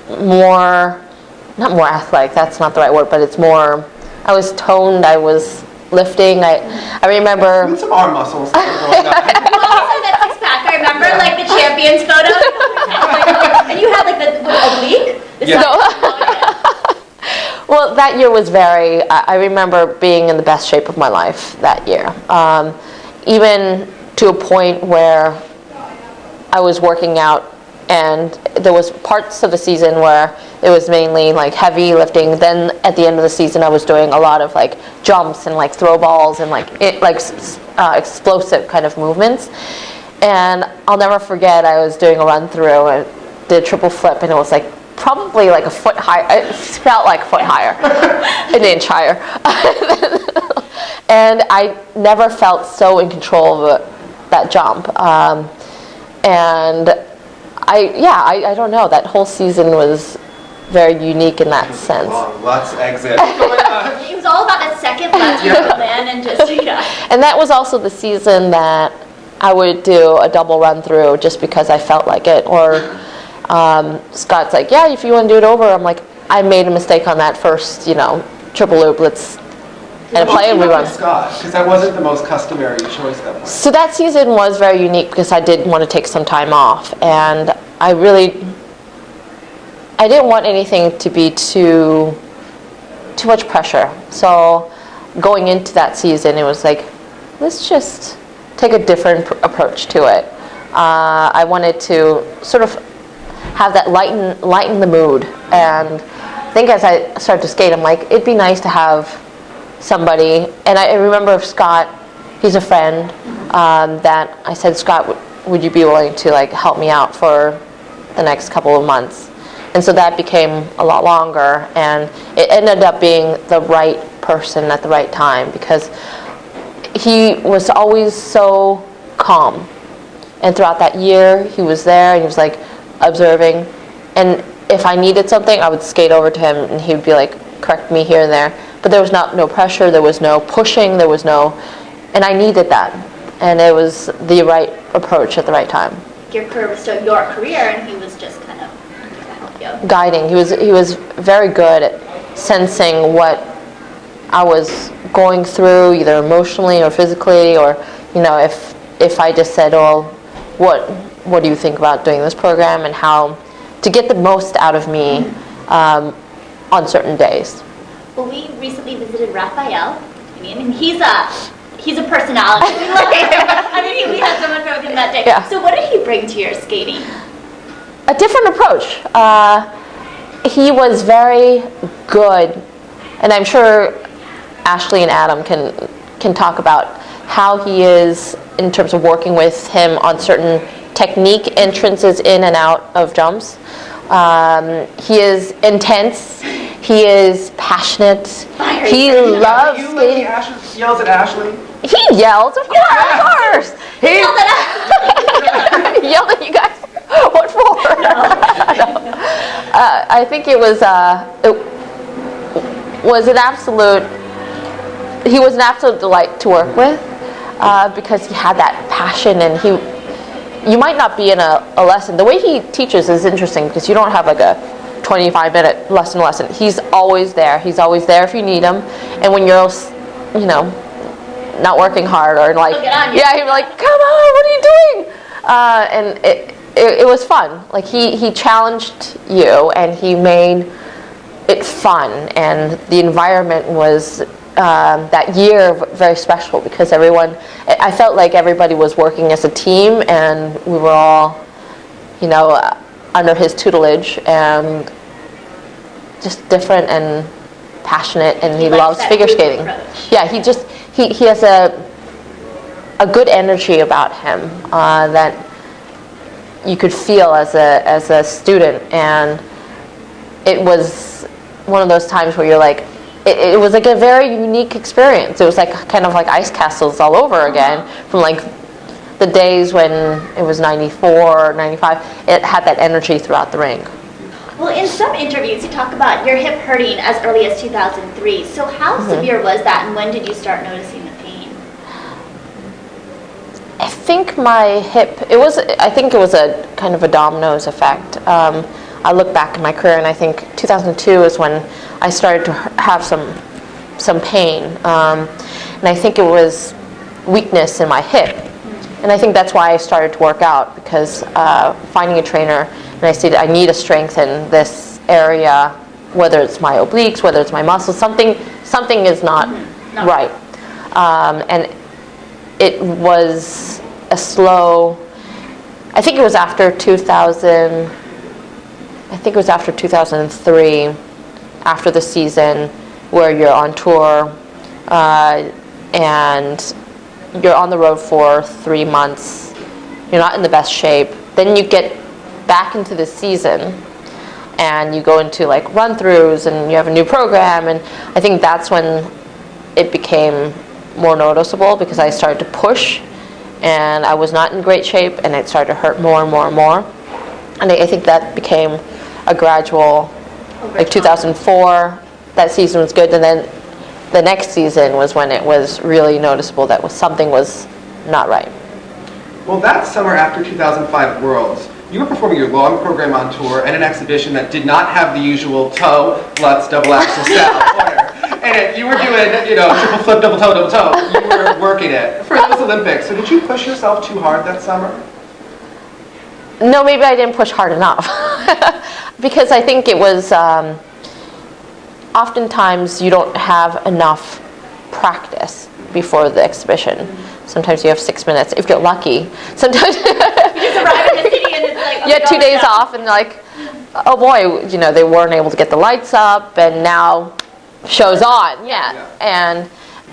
not more athletic, that's not the right word, but it's more, I was toned, I was lifting. I remember... With some arm muscles. also that six-pack. I remember like the champions photo. And you had like the oblique? Well, that year was I remember being in the best shape of my life that year. Even to a point where I was working out and there was parts of the season where it was mainly like heavy lifting. Then at the end of the season I was doing a lot of like jumps and like throw balls and like explosive kind of movements. And I'll never forget, I was doing a run through and did a triple flip and it was like probably like a foot higher. It felt like a foot higher, an inch higher. And I never felt so in control of that jump. And I don't know, that whole season was very unique in that sense. Long Lutz exit. It was all about that second Lutz man and just, And that was also the season that I would do a double run through just because I felt like it. Or Scott's like, yeah, if you want to do it over. I'm like, I made a mistake on that first, triple loop. Let's play and we run. Scott, because that wasn't the most customary choice that point. So that season was very unique because I did want to take some time off, and I didn't want anything to be too much pressure. So going into that season, it was like, let's just take a different approach to it. I wanted to sort of have that lighten the mood, and I think as I started to skate, I'm like, it'd be nice to have somebody. And I remember Scott, he's a friend, that I said, Scott, would you be willing to like help me out for the next couple of months? And so that became a lot longer, and it ended up being the right person at the right time because he was always so calm. And throughout that year, he was there and he was like observing. And if I needed something, I would skate over to him and he would be like, correct me here and there. But there was no pressure, there was no pushing, and I needed that. And it was the right approach at the right time. Your career was still your career and he was just kind of to help you. Guiding. He was very good at sensing what I was going through, either emotionally or physically, or if I just said, oh, what do you think about doing this program, and how to get the most out of me on certain days. Well, we recently visited Raphael, and he's a personality. We love him. We had so much fun with him that day. Yeah. So what did he bring to your skating? A different approach. He was very good, and I'm sure Ashley and Adam can talk about how he is in terms of working with him on certain technique entrances in and out of jumps. He is intense. He is passionate. He loves skating. He yells at Ashley. He yells, of course. He yelled at us. He yelled at you guys. What for? No. I think it was an absolute. He was an absolute delight to work with because he had that passion, and you might not be in a lesson. The way he teaches is interesting because you don't have like a 25-minute lesson. He's always there. He's always there if you need him. And when you're, not working hard or like, he'd be like, come on, what are you doing? And it was fun. Like he challenged you and he made it fun. And the environment was that year very special because I felt like everybody was working as a team and we were all, under his tutelage and just different and passionate, and he likes loves that figure group skating. approach. Yeah, he has a good energy about him that you could feel as a student, and it was one of those times where you're like, it was like a very unique experience. It was like kind of like ice castles all over again, from like the days when it was 94, 95. It had that energy throughout the rink. Well, in some interviews, you talk about your hip hurting as early as 2003. So how severe was that, and when did you start noticing the pain? I think my hip, I think it was a kind of a dominoes effect. I look back in my career, and I think 2002 is when I started to have some pain. And I think it was weakness in my hip. And I think that's why I started to work out, because finding a trainer, and I said, I need to strengthen this area, whether it's my obliques, whether it's my muscles, something is not right. And it was a slow, I think it was after 2003, after the season, where you're on tour, and you're on the road for 3 months, you're not in the best shape, then you get back into the season, and you go into like run-throughs, and you have a new program, and I think that's when it became more noticeable, because I started to push, and I was not in great shape, and it started to hurt more and more and more. And I think that became a gradual, like 2004, that season was good, and then the next season was when it was really noticeable that something was not right. Well, that summer after 2005 Worlds, you were performing your long program on tour and an exhibition that did not have the usual toe, lutz, double axel style order. And you were doing, triple flip, double toe, double toe. You were working it for those Olympics. So did you push yourself too hard that summer? No, maybe I didn't push hard enough. Because I think it was, oftentimes you don't have enough practice before the exhibition. Sometimes you have 6 minutes, if you're lucky. Sometimes You just arrive in the city and it's like, you had 2 days off, and like, oh boy, they weren't able to get the lights up, and now show's on. Yeah. And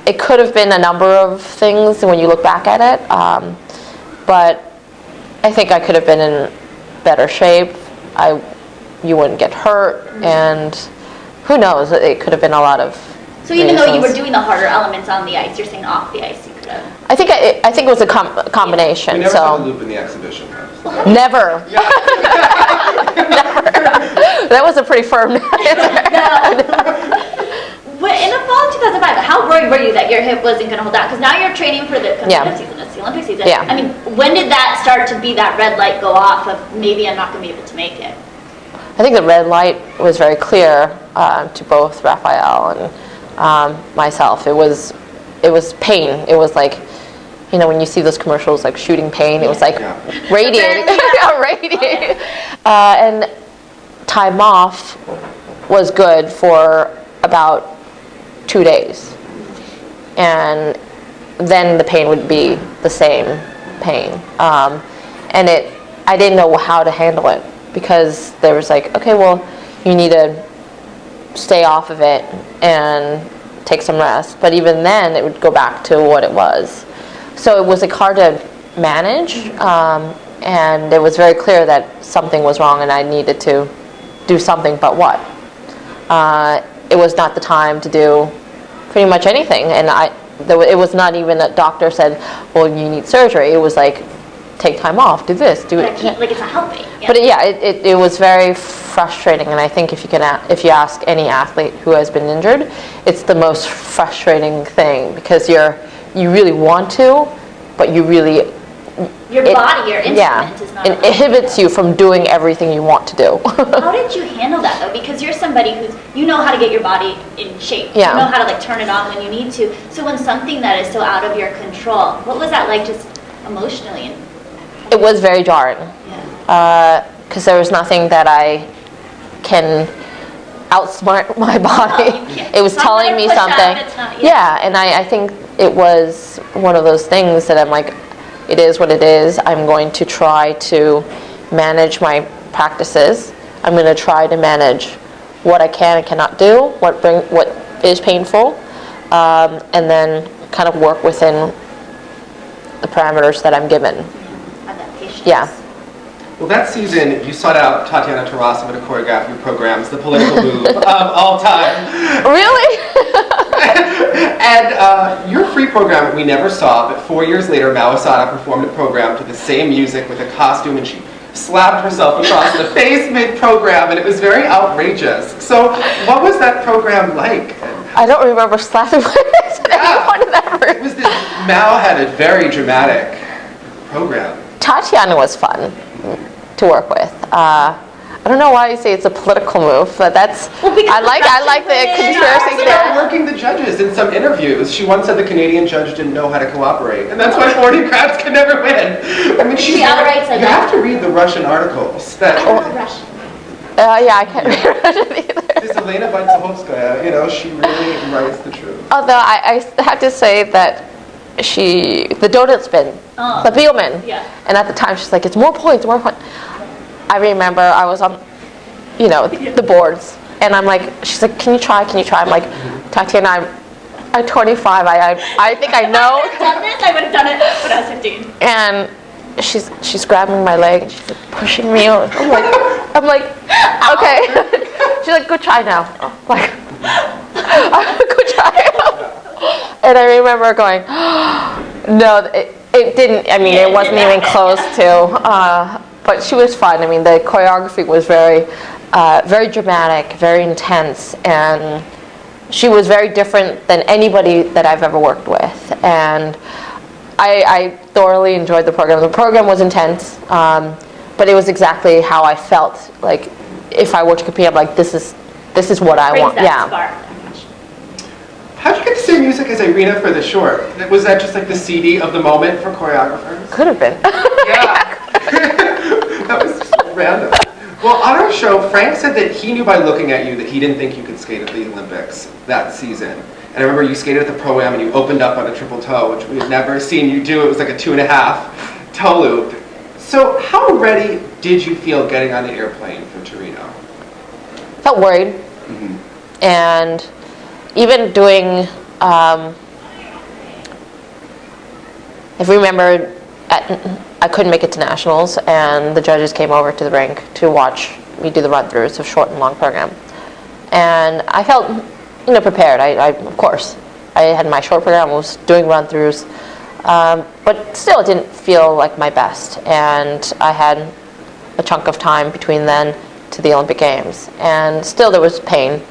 it could have been a number of things when you look back at it, but I think I could have been in better shape. You wouldn't get hurt, and who knows, it could have been a lot of So even though you reasons. were doing the harder elements on the ice, you're saying off the ice you could have. I think it was a combination. We never saw the So loop in the exhibition. never. Never. That was a pretty firm answer. But in the fall of 2005, how worried were you that your hip wasn't going to hold out? Because now you're training for the competitive season, it's the Olympic season. Yeah. I mean, when did that start to be that red light go off of maybe I'm not going to be able to make it? I think the red light was very clear to both Raphael and myself. It was pain. It was like, when you see those commercials like shooting pain, it was like radiating. Radiating. And time off was good for about 2 days. And then the pain would be the same pain. And I didn't know how to handle it, because there was like, okay, well, you need to stay off of it and take some rest. But even then, it would go back to what it was. So it was like hard to manage, and it was very clear that something was wrong, and I needed to do something, but what? It was not the time to do pretty much anything, and it was not even a doctor said, well, you need surgery. It was like, take time off, do this, do it. Like it's not helping. Yeah. But it was very frustrating, and I think if you ask any athlete who has been injured, it's the most frustrating thing, because you really want to, but you really your body, your instrument is not. It inhibits you from doing everything you want to do. How did you handle that though? Because you're somebody who's, how to get your body in shape. Yeah. You know how to like turn it on when you need to. So when something that is so out of your control, what was that like just emotionally? It was very jarring. Yeah. Because there was nothing that I can outsmart my body. No, you can't. It was telling me something. And I think it was one of those things that I'm like, it is what it is. I'm going to try to manage my practices. I'm going to try to manage what I can and cannot do, what is painful, and then kind of work within the parameters that I'm given. Have that patience. Yeah. Well, that season, you sought out Tatiana to choreograph your programs, the political move of all time. Really? And your free program we never saw, but 4 years later, Mao Asada performed a program to the same music with a costume, and she slapped herself across the face mid-program, and it was very outrageous. So what was that program like? I don't remember slapping my face at any point in that room. It was this, Mao had a very dramatic program. Tatiana was fun to work with. I don't know why you say it's a political move, but that's, I like the conspiracy She theory. working the judges in some interviews. She once said the Canadian judge didn't know how to cooperate, and that's why 40 crabs can never win. I mean, She outright said you that. have to read the Russian articles. That Russian. Yeah, I can't read Russian either. this Elena Vaitsahovskaya, you know, she really writes the truth. Although I have to say that the donut spin, the Bielman, Yeah. and at the time she's like, it's more points, more points. I remember I was on, the boards, and I'm like, she's like, can you try? I'm like, Tatiana, I'm 25, I think I know. I would have done it when I was 15. And she's grabbing my leg, and she's like pushing me over. I'm like, okay. She's like, go try now. I'm like, go try. And I remember going, no, it didn't. I mean, it wasn't even close to. But she was fun. I mean, the choreography was very, very dramatic, very intense, and she was very different than anybody that I've ever worked with. And I thoroughly enjoyed the program. The program was intense, but it was exactly how I felt. Like, if I were to compete, I'm like, this is what I want. Yeah. How'd you get to sing music as Irina for the short? Was that just like the CD of the moment for choreographers? Could have been. Yeah. That was just random. Well, on our show, Frank said that he knew by looking at you that he didn't think you could skate at the Olympics that season. And I remember you skated at the Pro-Am and you opened up on a triple toe, which we had never seen you do. It was like a 2.5 toe loop. So how ready did you feel getting on the airplane for Torino? Felt worried. Mm-hmm. And even doing, if you remember, I couldn't make it to nationals, and the judges came over to the rink to watch me do the run-throughs of short and long program. And I felt, prepared. Of course, I had my short program, I was doing run-throughs, but still it didn't feel like my best. And I had a chunk of time between then to the Olympic Games, and still there was pain.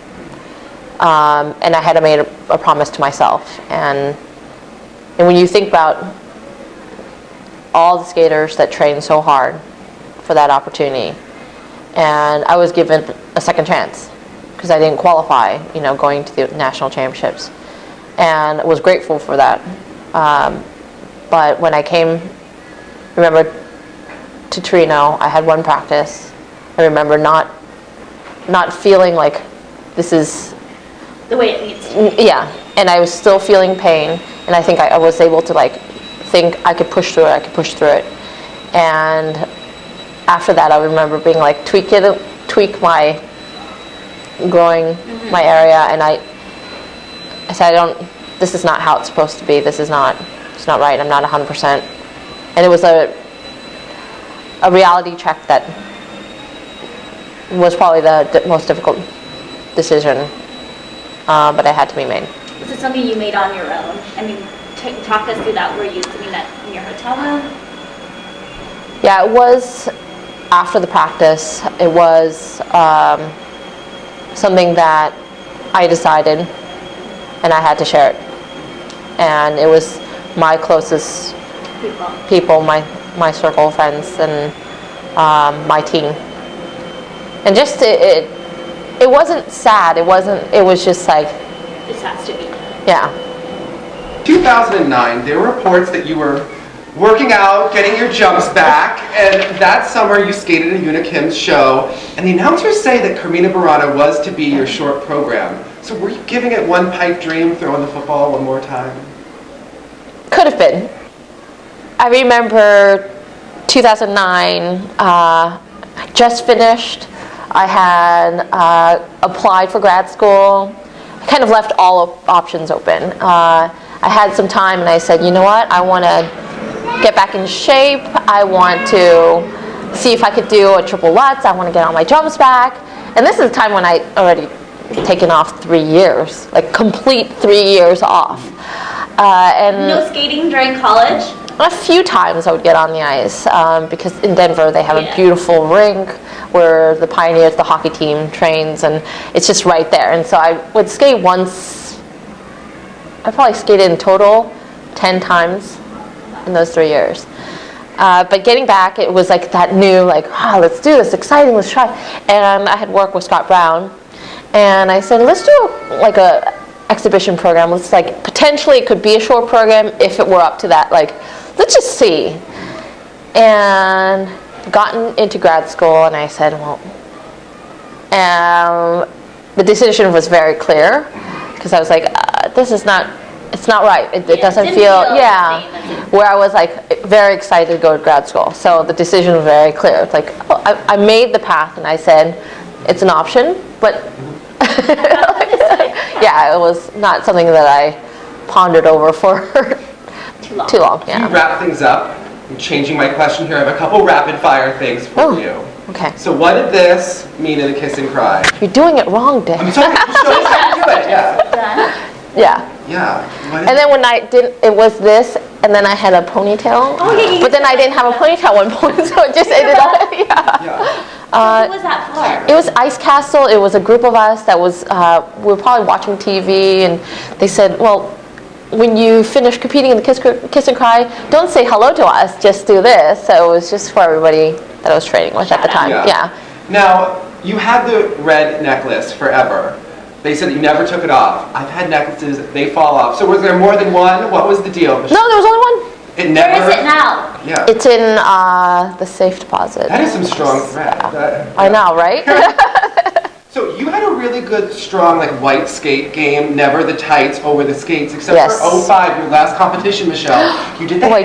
And I had made a promise to myself. And when you think about all the skaters that train so hard for that opportunity, and I was given a second chance because I didn't qualify, going to the national championships, and I was grateful for that. But when I came, remember, to Torino, I had one practice. I remember not feeling like this is the way it needs to be. Yeah, and I was still feeling pain, and I think I was able to think I could push through it. And after that, I remember being like, tweak my growing my area, and I said, this is not how it's supposed to be. It's not right. I'm not 100%. And it was a reality check that was probably the most difficult decision, but it had to be made. Is it something you made on your own? I mean, talk us through that. Were you doing that in your hotel room? Yeah, it was after the practice. It was something that I decided, and I had to share it. And it was my closest people, my circle of friends, and my team. And just it wasn't sad. It was just like, this has to be. Yeah. 2009, there were reports that you were working out, getting your jumps back, and that summer you skated a Una Kim's show, and the announcers say that Carmina Burana was to be your short program. So were you giving it one pipe dream, throwing the football one more time? Could have been. I remember 2009, I just finished. I had applied for grad school. kind of left all options open. I had some time and I said, you know what, I want to get back in shape. I want to see if I could do a triple Lutz. I want to get on my jumps back. And this is the time when I already taken off 3 years, like complete 3 years off. And No skating during college? a few times I would get on the ice because in Denver they have a beautiful rink where the Pioneers, the hockey team, trains, and it's just right there. And so I would skate once. I probably skated in total 10 times in those 3 years. But getting back, it was like that new, like, let's do this, exciting, let's try. And I had worked with Scott Brown, and I said, let's do like a exhibition program. Let's like, potentially it could be a short program if it were up to that. Like, let's just see. And gotten into grad school, and I said, well, the decision was very clear, because I was like, this is not, it's not right. It doesn't feel where I was like very excited to go to grad school. So the decision was very clear. It's like, I made the path, and I said, it's an option, but yeah, it was not something that I pondered over for too long. To wrap things up, I'm changing my question here. I have a couple rapid fire things for you. Okay. So what did this mean in a kiss and cry? You're doing it wrong, Dick. I'm sorry, just show us how to do it. Yeah. And then when I didn't, it was this, and then I had a ponytail. But then I didn't have a ponytail at one point, so it just ended up. What was that for? It was Ice Castle. It was a group of us that was, we were probably watching TV, and they said, well, when you finish competing in the kiss and cry, don't say hello to us, just do this. So it was just for everybody that I was training with at the time. Now, you had the red necklace forever. They said that you never took it off. I've had necklaces, they fall off. So was there more than one? What was the deal? No, there was only one. It never... Where is it now? Yeah. It's in the safe deposit. That is some strong thread. I know, right? So you had a really good, strong, like, white skate game, never the tights over the skates, except for 05, your last competition, Michelle. You did that. I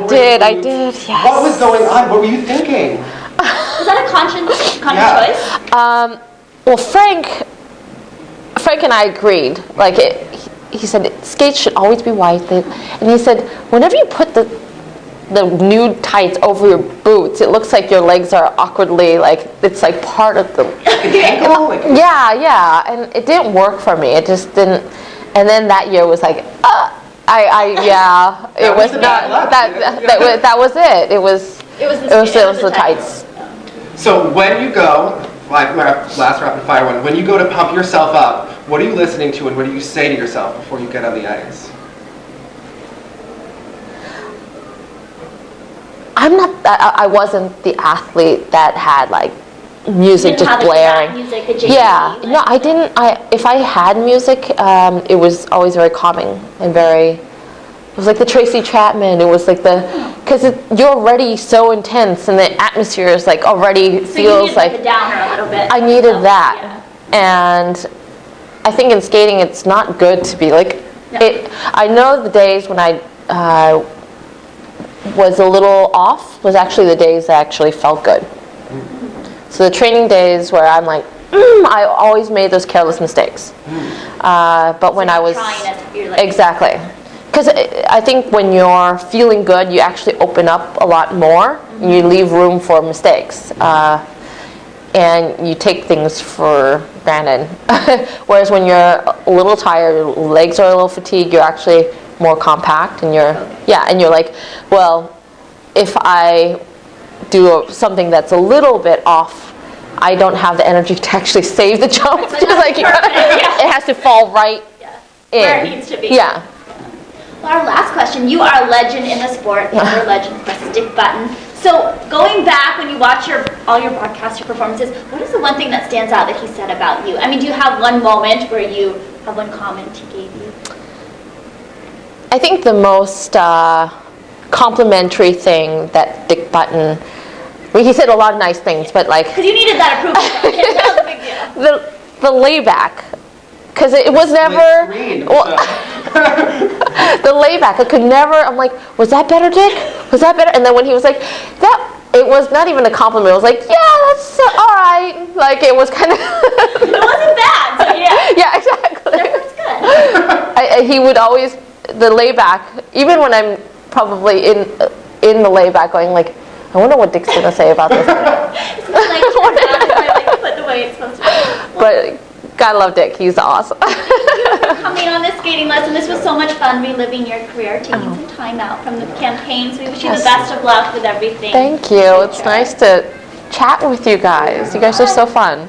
did, yes. What was going on? What were you thinking? Was that a conscious choice? Well, Frank and I agreed. Like, he said skates should always be white. And he said, whenever you put the nude tights over your boots, it looks like your legs are awkwardly, like, it's like part of the ankle. Yeah, and it didn't work for me. It just didn't. And then that year was like, it was not that was it. It was the tights. So when you go, like last rapid fire one, when you go to pump yourself up, what are you listening to and what do you say to yourself before you get on the ice? I wasn't the athlete that had like music just blaring. No, I didn't. If I had music, it was always very calming and very. It was like the Tracy Chapman. It was like because you're already so intense and the atmosphere is like already so feels you needed like a downer a little bit. I needed that, and I think in skating it's not good to be like. I know the days when I was a little off was actually the days that actually felt good. So the training days where I'm like, I always made those careless mistakes. But when I was exactly, because I think when you're feeling good, you actually open up a lot more. And you leave room for mistakes, and you take things for granted. Whereas when you're a little tired, your legs are a little fatigued, you're actually more compact, and you're like, well, if I do something that's a little bit off, I don't have the energy to actually save the jump. Just like it has to fall right in where it needs to be. Yeah. Well, our last question: you are a legend in the sport. You're a legend for Stick Button. So going back when you watch all your broadcasts, your performances, what is the one thing that stands out that he said about you? I mean, do you have one moment where you have one comment he gave you? I think the most complimentary thing that Dick Button, he said a lot of nice things, but like... Because you needed that approval. That was a big deal. The layback, because it was never... the layback, I could never, I'm like, was that better, Dick? Was that better? And then when he was like, it was not even a compliment. It was like, yeah, that's all right. Like, it was kind of... It wasn't bad, so yeah. Yeah, exactly. He would always, the layback, even when I'm probably in the layback going like, I wonder what Dick's going to say about this. It's not like turned out, it's not like put the way it's supposed to be. But gotta love Dick, he's awesome. Coming on this skating lesson, this was so much fun reliving your career, taking some time out from the campaigns. We wish you the best of luck with everything. Thank you. It's nice to chat with you guys. You guys are so fun.